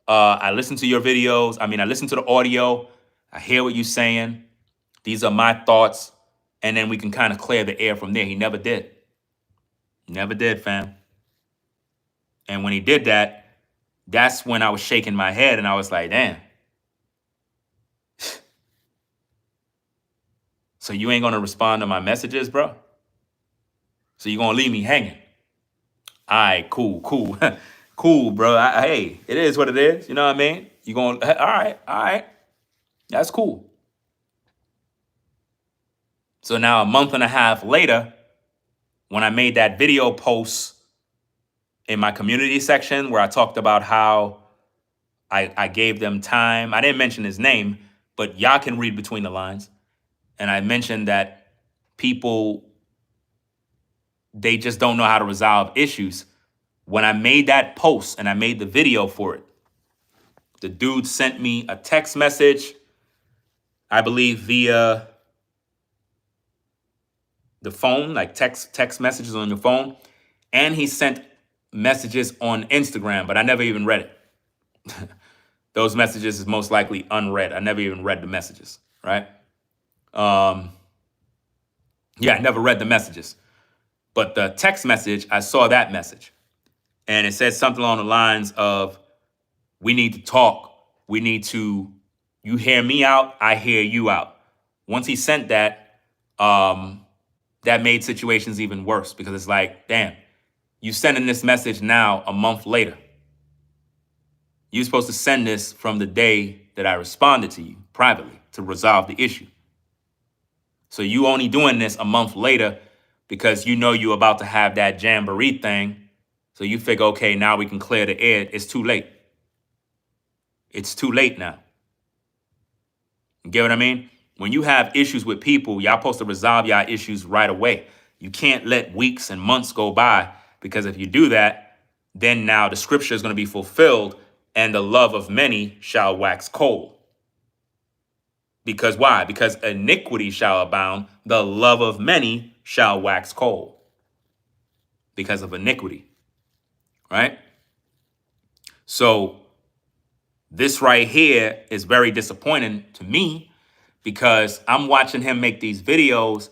I listened to your videos. I listened to the audio. I hear what you're saying. These are my thoughts. And then we can kind of clear the air from there. He never did. Never did, fam. And when he did that, that's when I was shaking my head and I was like, damn. So you ain't going to respond to my messages, bro? So you going to leave me hanging? All right, cool. Cool, bro. Hey, it is what it is. You know what I mean? You going, all right. That's cool. So now a month and a half later, when I made that video post in my community section where I talked about how I gave them time. I didn't mention his name, but y'all can read between the lines. And I mentioned that people, they just don't know how to resolve issues. When I made that post and I made the video for it, the dude sent me a text message, I believe via the phone, like text messages on your phone. And he sent messages on Instagram, but I never even read it. Those messages is most likely unread. I never even read the messages, right? Yeah, I never read the messages. But the text message, I saw that message. And it said something along the lines of, we need to talk. We need to, you hear me out, I hear you out. Once he sent that, that made situations even worse, because it's like, damn, you sending this message now a month later. You're supposed to send this from the day that I responded to you privately to resolve the issue. So you only doing this a month later because you know you're about to have that jamboree thing. So you figure, okay, now we can clear the air. It's too late. It's too late now. You get what I mean? When you have issues with people, y'all supposed to resolve y'all issues right away. You can't let weeks and months go by, because if you do that, then now the scripture is going to be fulfilled, and the love of many shall wax cold. Because why? Because iniquity shall abound, the love of many shall wax cold. Because of iniquity, right? So this right here is very disappointing to me, because I'm watching him make these videos,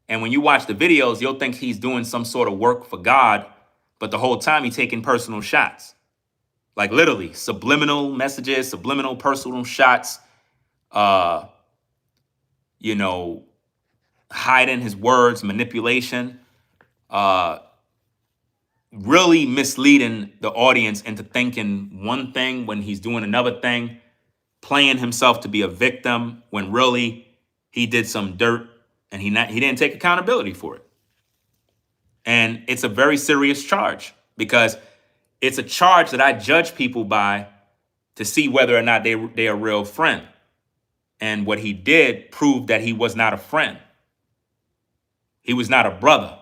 and when you watch the videos, you'll think he's doing some sort of work for God, but the whole time he's taking personal shots. Like literally subliminal messages, subliminal personal shots, hiding his words, manipulation, really misleading the audience into thinking one thing when he's doing another thing, playing himself to be a victim when really he did some dirt and he didn't take accountability for it. And it's a very serious charge, because it's a charge that I judge people by to see whether or not they are a real friend. And what he did proved that he was not a friend. He was not a brother.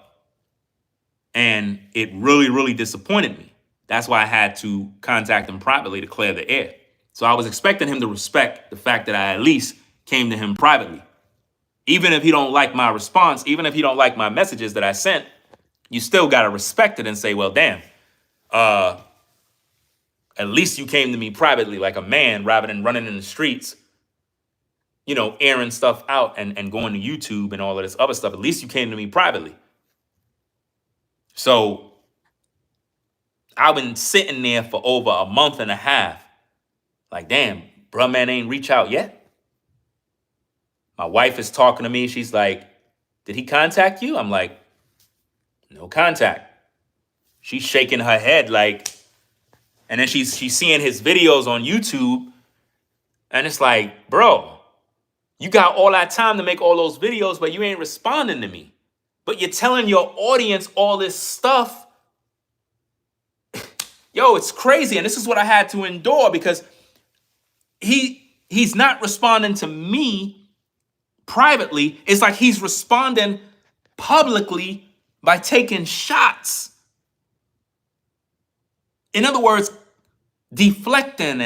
And it really, really disappointed me. That's why I had to contact him privately to clear the air. So I was expecting him to respect the fact that I at least came to him privately. Even if he don't like my response, even if he don't like my messages that I sent, you still got to respect it and say, well, damn, at least you came to me privately like a man, rather than running in the streets, airing stuff out and going to YouTube and all of this other stuff. At least you came to me privately. So I've been sitting there for over a month and a half. Like, damn, bruh, man ain't reach out yet. My wife is talking to me. She's like, did he contact you? I'm like, no contact. She's shaking her head like, and then she's seeing his videos on YouTube. And it's like, bro, you got all that time to make all those videos, but you ain't responding to me. But you're telling your audience all this stuff. Yo, it's crazy. And this is what I had to endure, because he's not responding to me privately. It's like he's responding publicly by taking shots. In other words, deflecting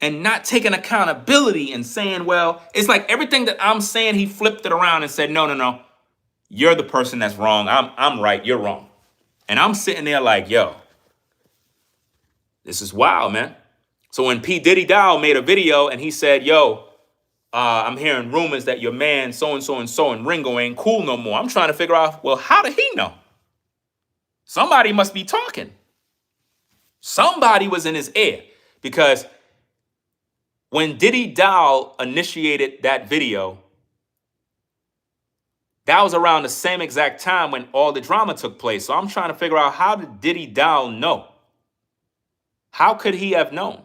and not taking accountability and saying, well, it's like everything that I'm saying, he flipped it around and said, no, you're the person that's wrong. I'm right, you're wrong. And I'm sitting there like, yo, this is wild, man. So when P. Diddy Dow made a video and he said, yo, I'm hearing rumors that your man so-and-so and so and Ringo ain't cool no more. I'm trying to figure out, well, how did he know? Somebody must be talking. Somebody was in his ear, because when Diddy Dow initiated that video, that was around the same exact time when all the drama took place. So I'm trying to figure out, how did Diddy Dow know? How could he have known?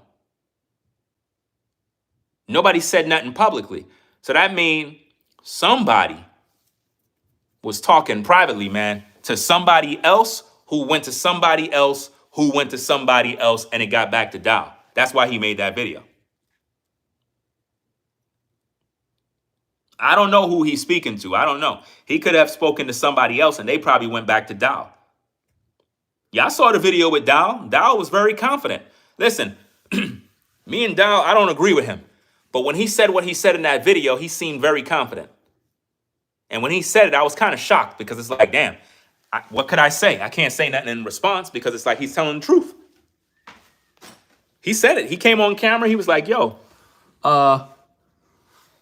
Nobody said nothing publicly. So that means somebody was talking privately, man, to somebody else who went to somebody else who went to somebody else, and it got back to Dow. That's why he made that video. I don't know who he's speaking to. I don't know. He could have spoken to somebody else and they probably went back to Dow. Yeah, I saw the video with Dow. Dow was very confident. Listen, me and Dow, I don't agree with him. But when he said what he said in that video, he seemed very confident. And when he said it, I was kind of shocked because it's like, damn, what could I say? I can't say nothing in response because it's like he's telling the truth. He said it. He came on camera. He was like, yo,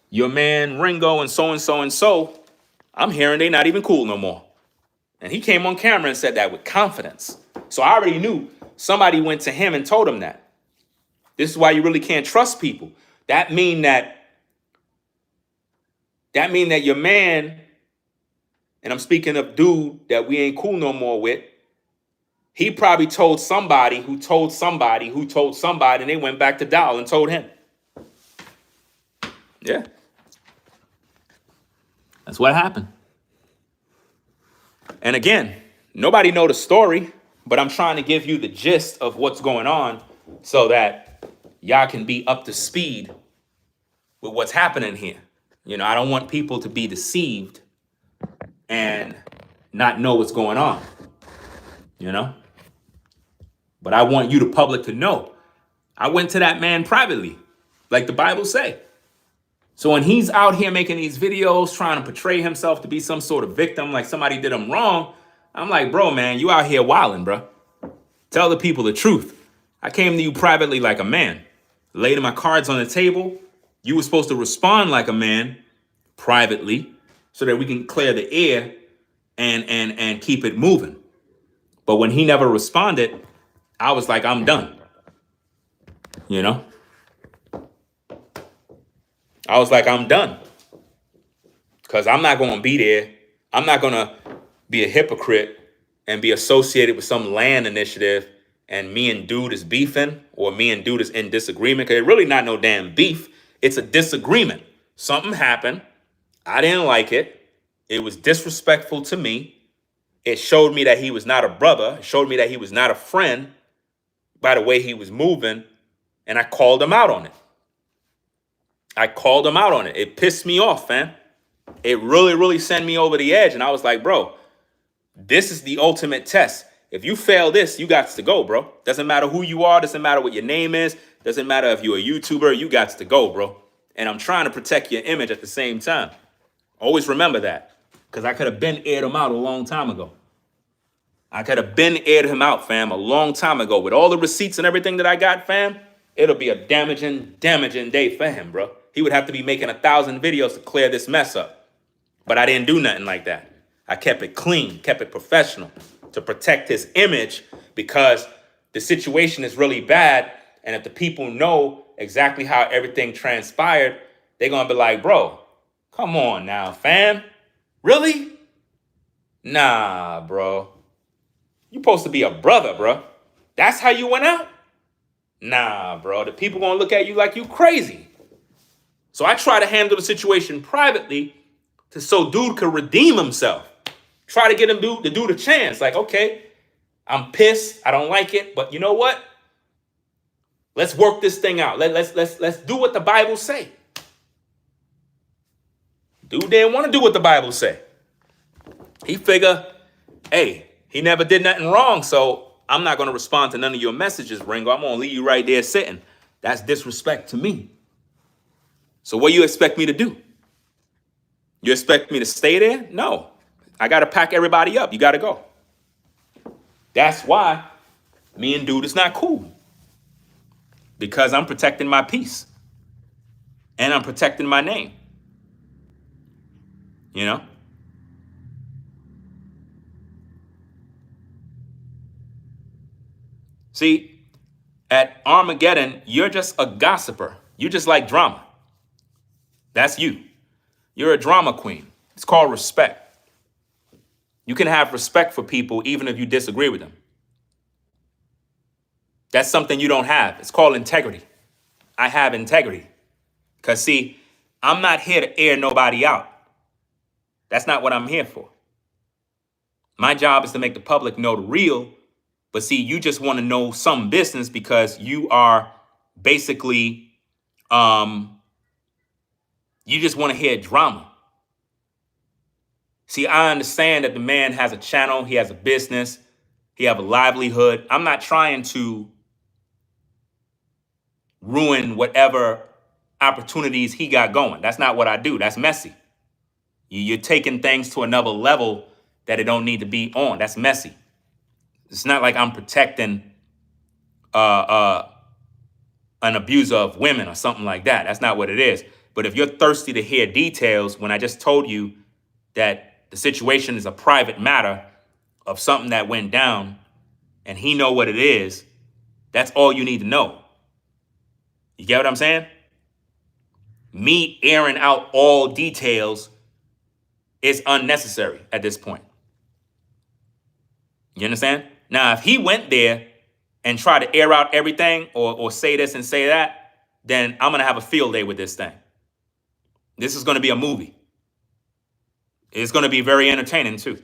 your man Ringo and so, I'm hearing they not even cool no more. And he came on camera and said that with confidence. So I already knew somebody went to him and told him that. This is why you really can't trust people. That mean that your man, and I'm speaking of dude that we ain't cool no more with, he probably told somebody who told somebody who told somebody, and they went back to Dow and told him. Yeah. That's what happened. And again, nobody know the story, but I'm trying to give you the gist of what's going on so that y'all can be up to speed with what's happening here. You know, I don't want people to be deceived and not know what's going on, you know? But I want you, the public, to know. I went to that man privately, like the Bible say. So when he's out here making these videos, trying to portray himself to be some sort of victim, like somebody did him wrong, I'm like, bro, man, you out here wilding, bro. Tell the people the truth. I came to you privately like a man, laid my cards on the table. You were supposed to respond like a man privately so that we can clear the air and keep it moving. But when he never responded, I was like, I'm done. You know? I was like, I'm done. Because I'm not going to be there. I'm not going to be a hypocrite and be associated with some land initiative and me and dude is beefing or me and dude is in disagreement. Because it's really not no damn beef. It's a disagreement. Something happened. I didn't like it. It was disrespectful to me. It showed me that he was not a brother. It showed me that he was not a friend by the way he was moving. And I called him out on it. It pissed me off, fam. It really, really sent me over the edge. And I was like, bro, this is the ultimate test. If you fail this, you got to go, bro. Doesn't matter who you are. Doesn't matter what your name is. Doesn't matter if you're a YouTuber. You got to go, bro. And I'm trying to protect your image at the same time. Always remember that. Because I could have been aired him out a long time ago. I could have been aired him out, fam, a long time ago. With all the receipts and everything that I got, fam, it'll be a damaging day for him, bro. He would have to be making 1,000 videos to clear this mess up. But I didn't do nothing like that. I kept it clean, kept it professional to protect his image because the situation is really bad. And if the people know exactly how everything transpired, they're going to be like, bro, come on now, fam. Really? Nah, bro. You supposed to be a brother, bro. That's how you went out? Nah, bro. The people going to look at you like you crazy. So I try to handle the situation privately so dude could redeem himself. Try to get him to do the chance. Like, okay, I'm pissed. I don't like it. But you know what? Let's work this thing out. Let's do what the Bible say. Dude didn't want to do what the Bible say. He figure, hey, he never did nothing wrong, so I'm not going to respond to none of your messages, Ringo. I'm going to leave you right there sitting. That's disrespect to me. So what do you expect me to do? You expect me to stay there? No. I got to pack everybody up. You got to go. That's why me and dude is not cool. Because I'm protecting my peace. And I'm protecting my name. You know? See, at Armageddon, you're just a gossiper. You just like drama. That's you. You're a drama queen. It's called respect. You can have respect for people even if you disagree with them. That's something you don't have. It's called integrity. I have integrity. Because, see, I'm not here to air nobody out. That's not what I'm here for. My job is to make the public know the real. But, see, you just want to know some business because you are basically, you just want to hear drama. See, I understand that the man has a channel, he has a business, he have a livelihood. I'm not trying to ruin whatever opportunities he got going. That's not what I do. That's messy. You're taking things to another level that it don't need to be on. That's messy. It's not like I'm protecting uh, uh, an abuser of women or something like that. That's not what it is. But if you're thirsty to hear details, when I just told you that the situation is a private matter of something that went down and he know what it is, that's all you need to know. You get what I'm saying? Me airing out all details is unnecessary at this point. You understand? Now, if he went there and tried to air out everything or say this and say that, then I'm going to have a field day with this thing. This is going to be a movie. It's going to be very entertaining too.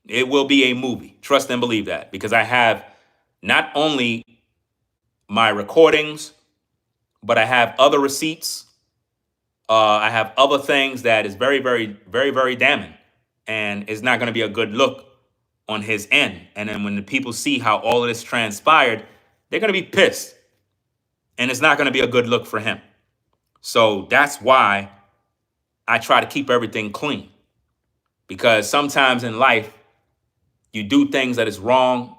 It will be a movie. Trust and believe that, because I have not only my recordings, but I have other receipts. I have other things that is very, very, very, very damning, and it's not going to be a good look on his end. And then when the people see how all of this transpired, they're going to be pissed, and it's not going to be a good look for him. So that's why I try to keep everything clean, because sometimes in life you do things that is wrong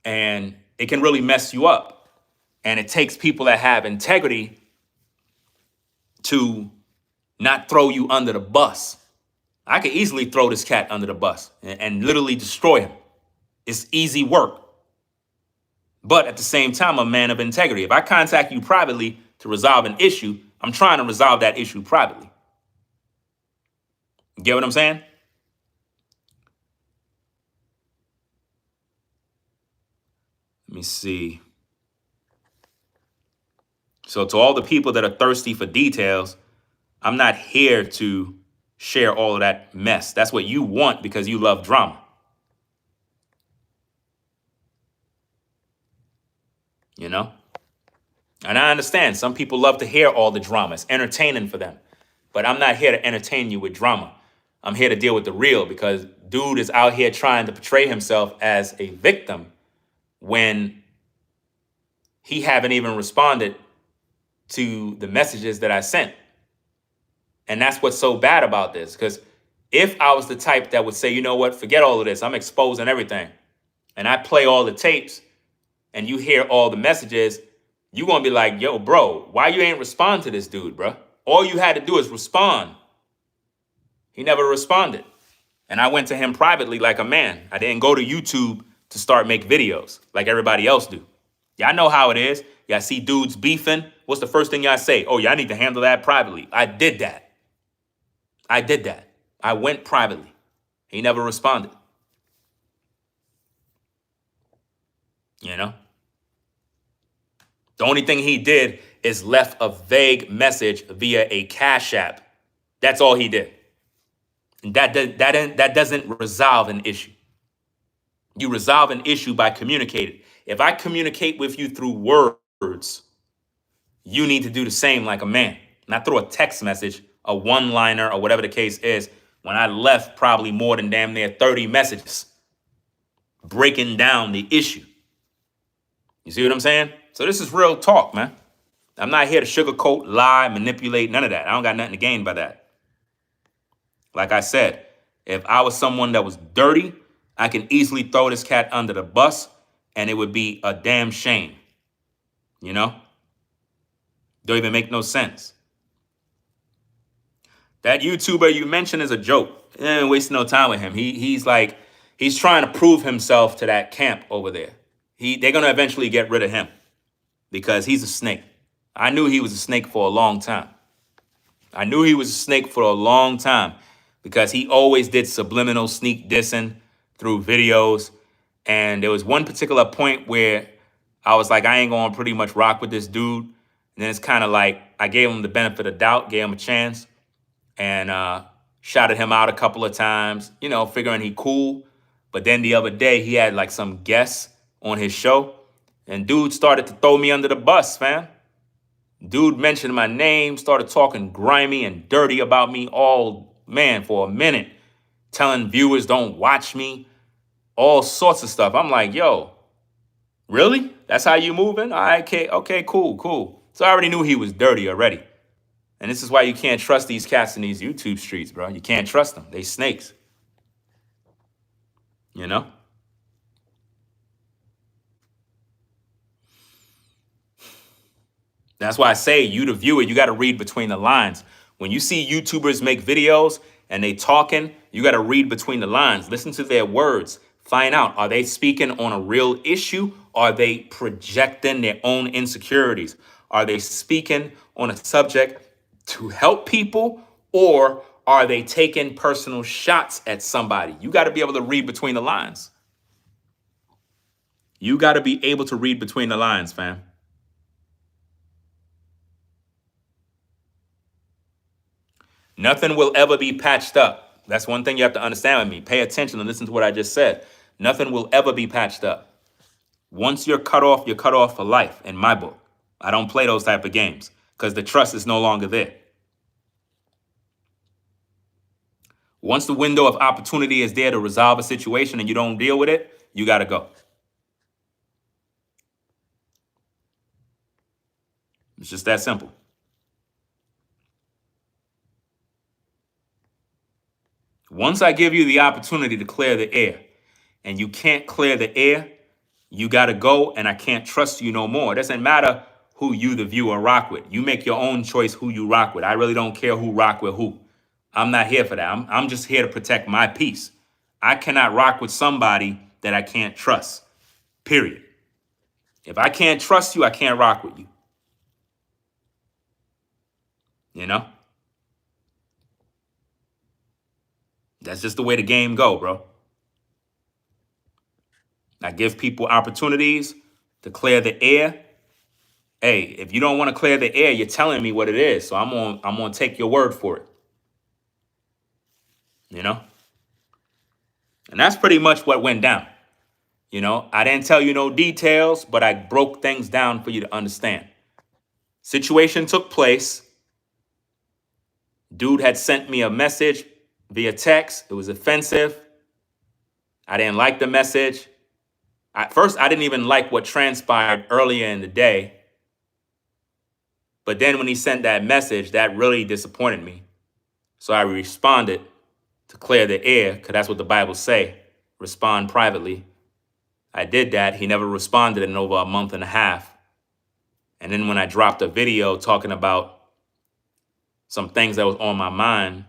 and it can really mess you up. And it takes people that have integrity to not throw you under the bus. I could easily throw this cat under the bus and literally destroy him. It's easy work. But at the same time, I'm a man of integrity. If I contact you privately to resolve an issue, I'm trying to resolve that issue privately. Get what I'm saying? Let me see. So to all the people that are thirsty for details, I'm not here to share all of that mess. That's what you want because you love drama. You know? And I understand some people love to hear all the drama. It's entertaining for them. But I'm not here to entertain you with drama. I'm here to deal with the real, because dude is out here trying to portray himself as a victim when he haven't even responded to the messages that I sent. And that's what's so bad about this, because if I was the type that would say, you know what, forget all of this, I'm exposing everything, and I play all the tapes and you hear all the messages, you're going to be like, yo, bro, why you ain't respond to this dude, bro? All you had to do is respond. He never responded. And I went to him privately like a man. I didn't go to YouTube to start make videos like everybody else do. Y'all know how it is. Y'all see dudes beefing. What's the first thing y'all say? Oh, y'all need to handle that privately. I did that. I went privately. He never responded. You know? The only thing he did is left a vague message via a Cash App. That's all he did. That doesn't resolve an issue. You resolve an issue by communicating. If I communicate with you through words, you need to do the same like a man. Not through a text message, a one-liner, or whatever the case is. When I left probably more than damn near 30 messages breaking down the issue. You see what I'm saying? So this is real talk, man. I'm not here to sugarcoat, lie, manipulate, none of that. I don't got nothing to gain by that. Like I said, if I was someone that was dirty, I can easily throw this cat under the bus, and it would be a damn shame. You know? Don't even make no sense. That YouTuber you mentioned is a joke. I ain't wasting no time with him. He's trying to prove himself to that camp over there. They're gonna eventually get rid of him because he's a snake. I knew he was a snake for a long time. Because he always did subliminal sneak dissing through videos. And there was one particular point where I was like, I ain't gonna pretty much rock with this dude. And then it's kind of like I gave him the benefit of doubt, gave him a chance, and shouted him out a couple of times, you know, figuring he cool. But then the other day he had like some guests on his show, and dude started to throw me under the bus, fam. Dude mentioned my name, started talking grimy and dirty about me all man, for a minute, telling viewers don't watch me, all sorts of stuff. I'm like, yo, really? That's how you moving? All right, okay, cool. So I already knew he was dirty already. And this is why you can't trust these cats in these YouTube streets, bro. You can't trust them. They snakes. You know? That's why I say, you the viewer, you got to read between the lines. When you see YouTubers make videos and they talking, you got to read between the lines. Listen to their words. Find out, are they speaking on a real issue? Are they projecting their own insecurities? Are they speaking on a subject to help people, or are they taking personal shots at somebody? You got to be able to read between the lines. You got to be able to read between the lines, fam. Nothing will ever be patched up. That's one thing you have to understand with me. Pay attention and listen to what I just said. Nothing will ever be patched up. Once you're cut off for life, in my book. I don't play those type of games because the trust is no longer there. Once the window of opportunity is there to resolve a situation and you don't deal with it, you got to go. It's just that simple. Once I give you the opportunity to clear the air and you can't clear the air, you got to go, and I can't trust you no more. It doesn't matter who you, the viewer, rock with. You make your own choice who you rock with. I really don't care who rock with who. I'm not here for that. I'm just here to protect my peace. I cannot rock with somebody that I can't trust, period. If I can't trust you, I can't rock with you. You know? That's just the way the game go, bro. I give people opportunities to clear the air. Hey, if you don't want to clear the air, you're telling me what it is. So I'm gonna take your word for it. You know? And that's pretty much what went down. You know, I didn't tell you no details, but I broke things down for you to understand. Situation took place. Dude had sent me a message via text. It was offensive. I didn't like the message. At first, I didn't even like what transpired earlier in the day. But then when he sent that message, that really disappointed me. So I responded to clear the air, because that's what the Bible say. Respond privately. I did that. He never responded in over a month and a half. And then when I dropped a video talking about some things that was on my mind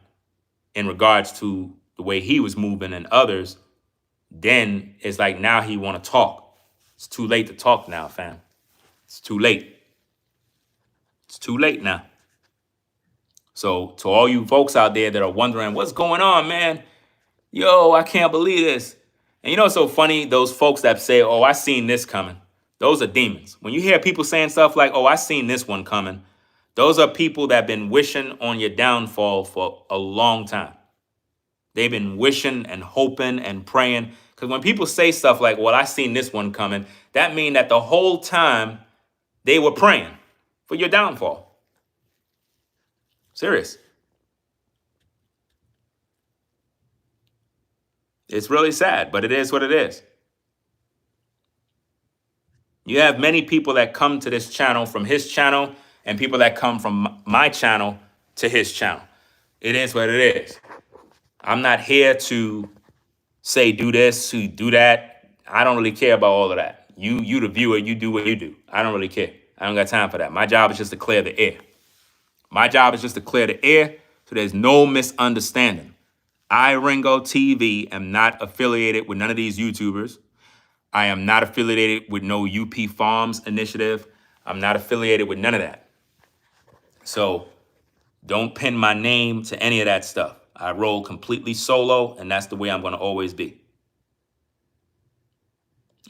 in regards to the way he was moving and others, then it's like now he want to talk. It's too late to talk now, fam. It's too late. It's too late now. So to all you folks out there that are wondering, what's going on, man? Yo, I can't believe this. And you know what's so funny? Those folks that say, oh, I seen this coming. Those are demons. When you hear people saying stuff like, oh, I seen this one coming, those are people that have been wishing on your downfall for a long time. They've been wishing and hoping and praying. Because when people say stuff like, well, I seen this one coming, that means that the whole time they were praying for your downfall. Serious. It's really sad, but it is what it is. You have many people that come to this channel from his channel and people that come from my channel to his channel. It is what it is. I'm not here to say do this, to do that. I don't really care about all of that. You the viewer, you do what you do. I don't really care. I don't got time for that. My job is just to clear the air. My job is just to clear the air so there's no misunderstanding. I, Ringotv, am not affiliated with none of these YouTubers. I am not affiliated with no UP Farms initiative. I'm not affiliated with none of that. So don't pin my name to any of that stuff. I roll completely solo, and that's the way I'm going to always be.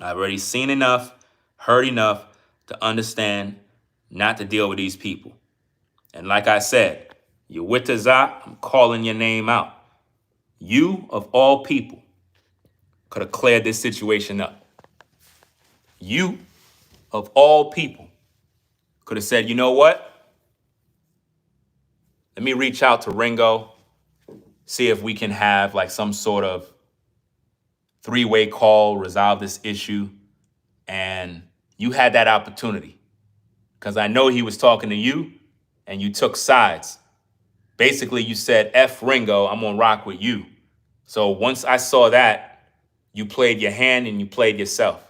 I've already seen enough, heard enough to understand not to deal with these people. And like I said, you're with the Zah, I'm calling your name out. You, of all people, could have cleared this situation up. You, of all people, could have said, you know what? Let me reach out to Ringo, see if we can have like some sort of three-way call, resolve this issue. And you had that opportunity because I know he was talking to you and you took sides. Basically, you said, F Ringo, I'm going to rock with you. So once I saw that, you played your hand and you played yourself.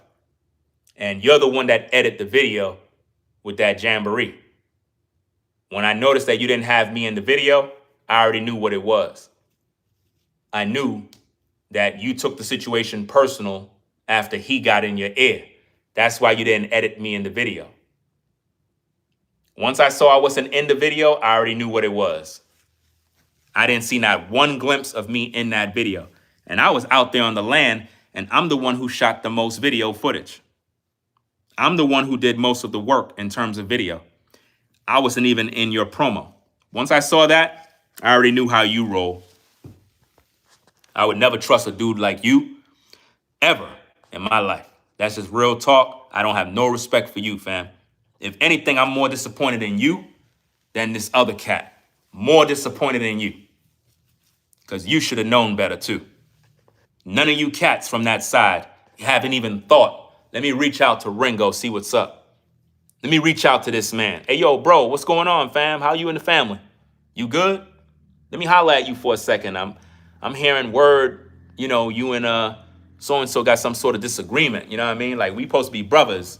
And you're the one that edited the video with that jamboree. When I noticed that you didn't have me in the video, I already knew what it was. I knew that you took the situation personal after he got in your ear. That's why you didn't edit me in the video. Once I saw I wasn't in the video, I already knew what it was. I didn't see not one glimpse of me in that video. And I was out there on the land, and I'm the one who shot the most video footage. I'm the one who did most of the work in terms of video. I wasn't even in your promo. Once I saw that, I already knew how you roll. I would never trust a dude like you ever in my life. That's just real talk. I don't have no respect for you, fam. If anything, I'm more disappointed in you than this other cat. More disappointed in you. Because you should have known better too. None of you cats from that side haven't even thought, let me reach out to Ringo, see what's up. Let me reach out to this man. Hey, yo, bro, what's going on, fam? How you and the family? You good? Let me holler at you for a second. I'm hearing word, you and so-and-so got some sort of disagreement. You know what I mean? Like, we supposed to be brothers.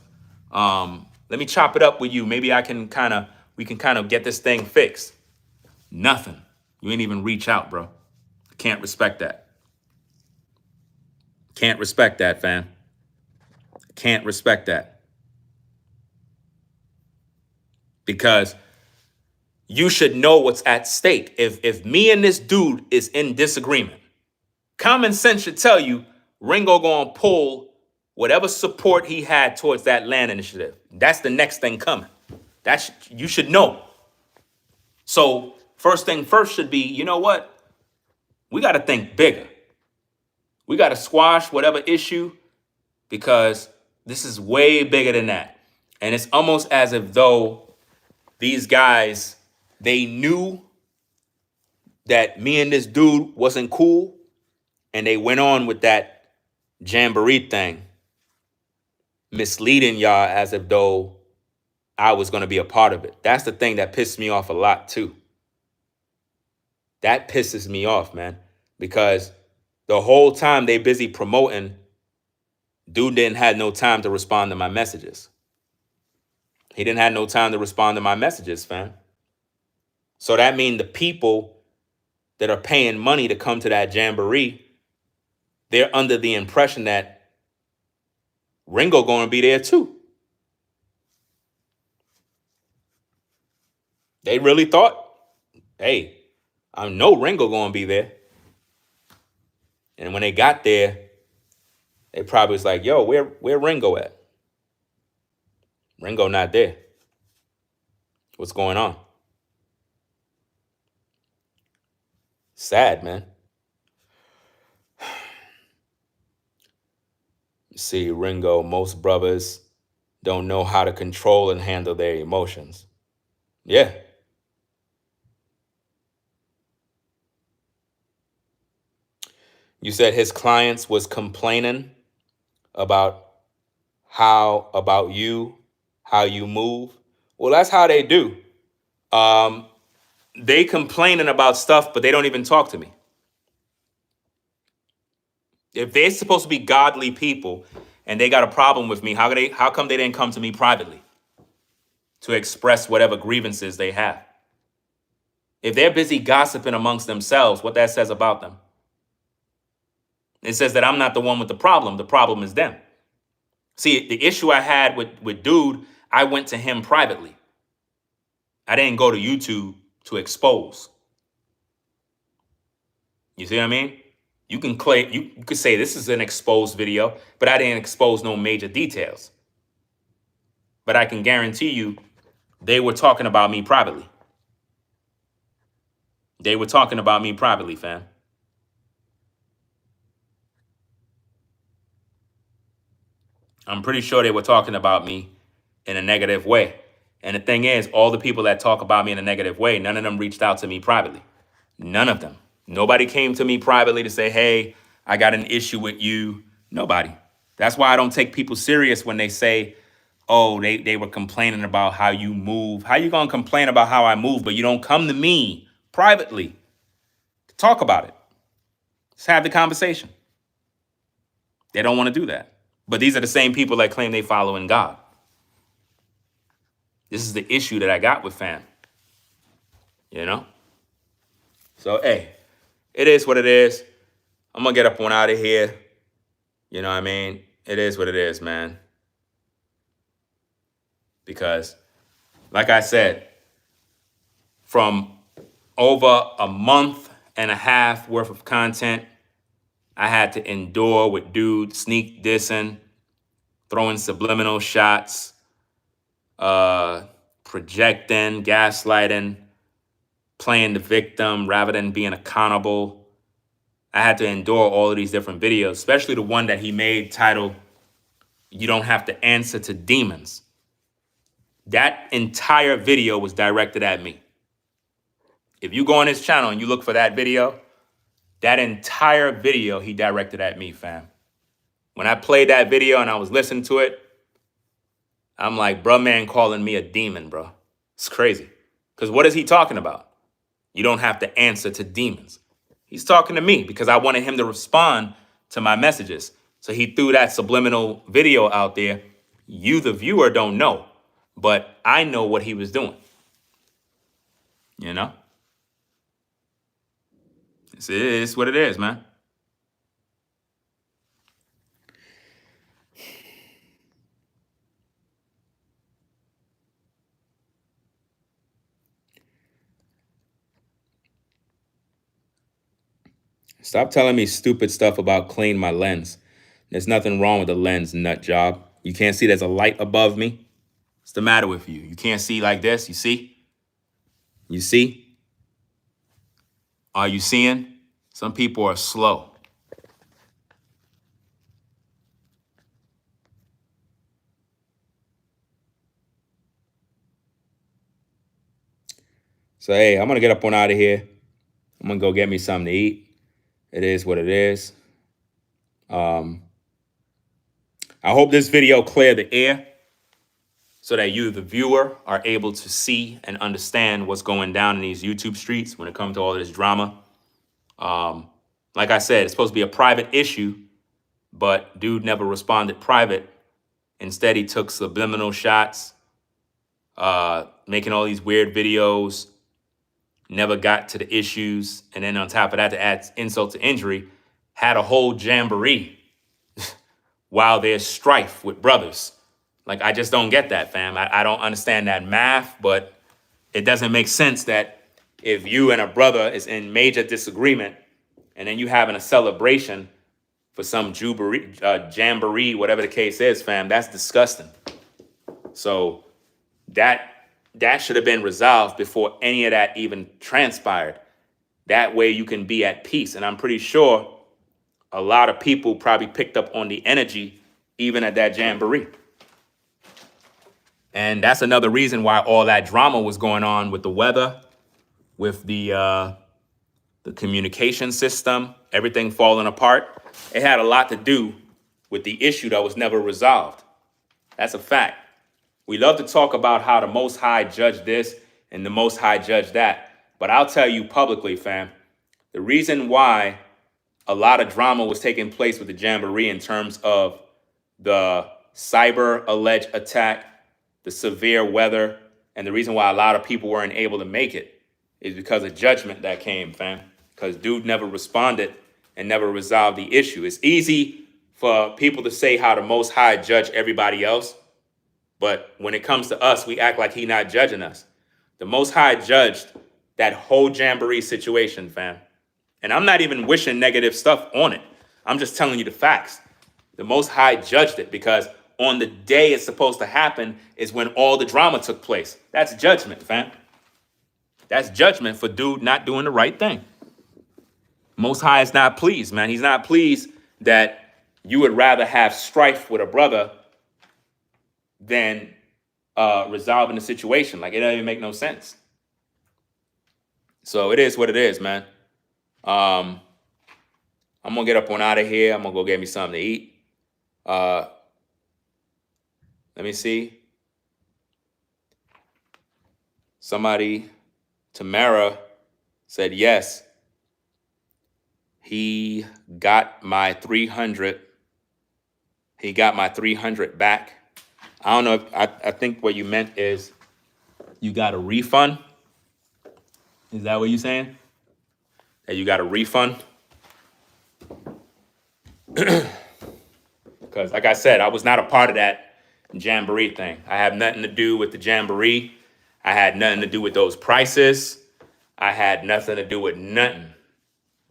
Let me chop it up with you. Maybe we can kind of get this thing fixed. Nothing. You ain't even reach out, bro. Can't respect that. Can't respect that, fam. Can't respect that. Because you should know what's at stake. If me and this dude is in disagreement, common sense should tell you Ringo gonna pull whatever support he had towards that land initiative. That's the next thing coming. You should know. So first thing first should be, you know what? We got to think bigger. We got to squash whatever issue because this is way bigger than that. And it's almost as if though these guys, they knew that me and this dude wasn't cool and they went on with that jamboree thing, misleading y'all as if though I was going to be a part of it. That's the thing that pissed me off a lot too. That pisses me off, man, because the whole time they busy promoting, dude didn't have no time to respond to my messages. He didn't have no time to respond to my messages, fam. So that means the people that are paying money to come to that jamboree, they're under the impression that Ringo going to be there too. They really thought, hey, I know Ringo going to be there. And when they got there, they probably was like, yo, where Ringo at? Ringo not there. What's going on? Sad, man. See, Ringo, most brothers don't know how to control and handle their emotions. Yeah. You said his clients was complaining about you, how you move. Well, that's how they do. They complaining about stuff, but they don't even talk to me. If they're supposed to be godly people and they got a problem with me, how come they didn't come to me privately to express whatever grievances they have? If they're busy gossiping amongst themselves, what that says about them? It says that I'm not the one with the problem. The problem is them. See, the issue I had with dude, I went to him privately. I didn't go to YouTube to expose. You see what I mean? You can claim, you could say this is an exposed video, but I didn't expose no major details. But I can guarantee you, they were talking about me privately. They were talking about me privately, fam. I'm pretty sure they were talking about me in a negative way. And the thing is, all the people that talk about me in a negative way, none of them reached out to me privately. None of them. Nobody came to me privately to say, hey, I got an issue with you. Nobody. That's why I don't take people serious when they say, oh, they were complaining about how you move. How you gonna complain about how I move, but you don't come to me privately to talk about it? Let's have the conversation. They don't want to do that. But these are the same people that claim they follow in God. This is the issue that I got with fam. You know? So, hey, it is what it is. I'm going to get up on out of here. You know what I mean? It is what it is, man. Because, like I said, from over a month and a half worth of content, I had to endure with dude sneak dissing, throwing subliminal shots, projecting, gaslighting, playing the victim rather than being accountable. I had to endure all of these different videos, especially the one that he made titled, "You Don't Have to Answer to Demons." That entire video was directed at me. If you go on his channel and you look for that video, that entire video he directed at me, fam. When I played that video and I was listening to it, I'm like, bruh, man calling me a demon, bro. It's crazy. Because what is he talking about? You don't have to answer to demons. He's talking to me because I wanted him to respond to my messages. So he threw that subliminal video out there. You, the viewer, don't know, but I know what he was doing. You know? It is what it is, man. Stop telling me stupid stuff about clean my lens. There's nothing wrong with the lens, nut job. You can't see there's a light above me? What's the matter with you? You can't see like this? You see? You see? Are you seeing? Some people are slow. So, hey, I'm going to get up on out of here. I'm going to go get me something to eat. It is what it is. I hope this video cleared the air so that you, the viewer, are able to see and understand what's going down in these YouTube streets when it comes to all this drama. Like I said, it's supposed to be a private issue, but dude never responded private. Instead, he took subliminal shots, making all these weird videos, never got to the issues. And then on top of that, to add insult to injury, had a whole jamboree while there's strife with brothers. Like, I just don't get that, fam. I don't understand that math, but it doesn't make sense that if you and a brother is in major disagreement and then you having a celebration for some jamboree, whatever the case is, fam, that's disgusting. So that should have been resolved before any of that even transpired. That way you can be at peace. And I'm pretty sure a lot of people probably picked up on the energy even at that jamboree. And that's another reason why all that drama was going on with the weather, with the communication system, everything falling apart. It had a lot to do with the issue that was never resolved. That's a fact. We love to talk about how the Most High judged this and the Most High judged that. But I'll tell you publicly, fam, the reason why a lot of drama was taking place with the jamboree in terms of the cyber alleged attack, the severe weather, and the reason why a lot of people weren't able to make it is because of judgment that came, fam. Because dude never responded and never resolved the issue. It's easy for people to say how the Most High judge everybody else, but when it comes to us, we act like he not judging us. The Most High judged that whole jamboree situation, fam. And I'm not even wishing negative stuff on it. I'm just telling you the facts. The Most High judged it because on the day it's supposed to happen is when all the drama took place. That's judgment, fam. That's judgment for dude not doing the right thing. Most High is not pleased, man. He's not pleased that you would rather have strife with a brother than resolving the situation. Like, it doesn't even make no sense. So it is what it is, man. I'm gonna get up on out of here. I'm gonna go get me something to eat. Let me see. Somebody, Tamara, said yes. He got my 300. He got my 300 back. I don't know if I think what you meant is you got a refund. Is that what you're saying? That you got a refund? Because like I said, I was not a part of that Jamboree thing. I have nothing to do with the Jamboree. I had nothing to do with those prices. I had nothing to do with nothing.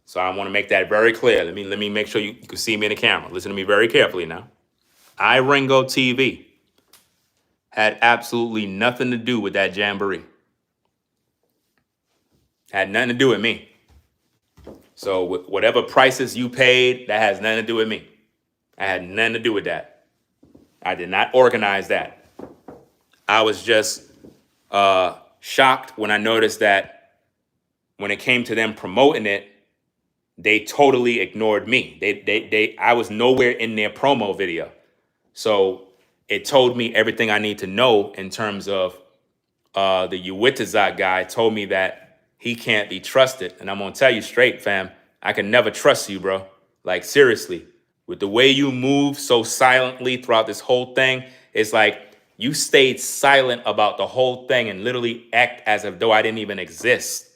So I want to make that very clear. Let me make sure you can see me in the camera. Listen to me very carefully now. Ringotv had absolutely nothing to do with that Jamboree. Had nothing to do with me. So whatever prices you paid, that has nothing to do with me. I had nothing to do with that. I did not organize that. I was just shocked when I noticed that when it came to them promoting it, they totally ignored me. I was nowhere in their promo video. So it told me everything I need to know in terms of the Ringotv guy told me that he can't be trusted. And I'm going to tell you straight, fam, I can never trust you, bro. Like, seriously, with the way you move so silently throughout this whole thing, it's like you stayed silent about the whole thing and literally act as if though I didn't even exist.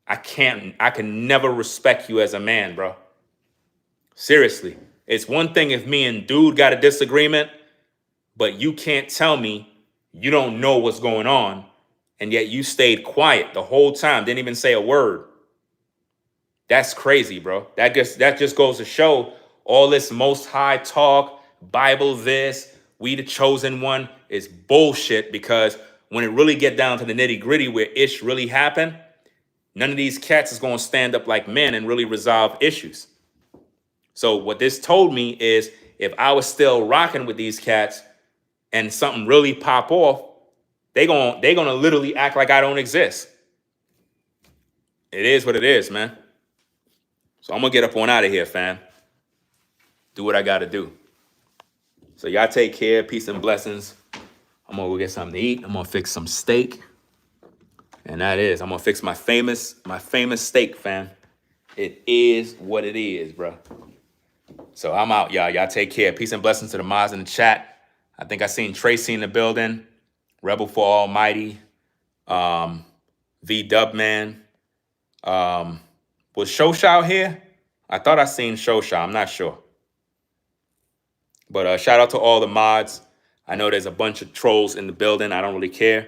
I can never respect you as a man, bro. Seriously. It's one thing if me and dude got a disagreement, but you can't tell me you don't know what's going on, and yet you stayed quiet the whole time, didn't even say a word. That's crazy, bro. That just goes to show all this most high talk, Bible this, we the chosen one is bullshit, because when it really get down to the nitty gritty where ish really happened, none of these cats is going to stand up like men and really resolve issues. So what this told me is if I was still rocking with these cats and something really pop off, they're gonna literally act like I don't exist. It is what it is, man. So I'm gonna get up on out of here, fam. Do what I gotta do. So y'all take care. Peace and blessings. I'm gonna go get something to eat. I'm gonna fix some steak. And that is, I'm gonna fix my famous steak, fam. It is what it is, bro. So I'm out, y'all. Y'all take care. Peace and blessings to the mods in the chat. I think I seen Tracy in the building. Rebel for Almighty. V Dubman. Was Shosha out here? I thought I seen Shosha. I'm not sure. But shout out to all the mods. I know there's a bunch of trolls in the building. I don't really care.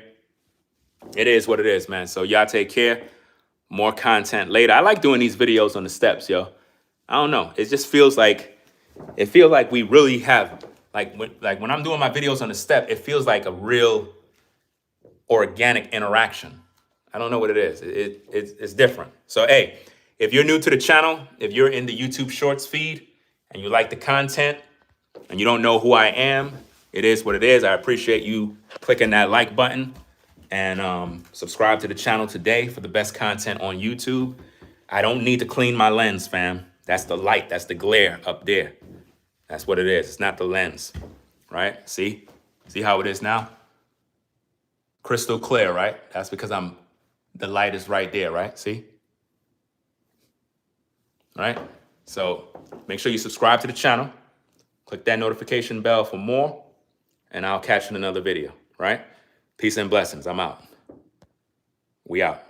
It is what it is, man. So y'all take care. More content later. I like doing these videos on the steps, yo. I don't know. It just feels like we really have like when I'm doing my videos on the step, it feels like a real organic interaction. I don't know what it is. It's different. So hey, if you're new to the channel, if you're in the YouTube Shorts feed and you like the content and you don't know who I am, it is what it is. I appreciate you clicking that like button and subscribe to the channel today for the best content on YouTube. I don't need to clean my lens, fam. That's the light. That's the glare up there. That's what it is. It's not the lens, right? See how it is now? Crystal clear, right? That's because the light is right there, right? See? Right? So make sure you subscribe to the channel. Click that notification bell for more, and I'll catch you in another video, right? Peace and blessings. I'm out. We out.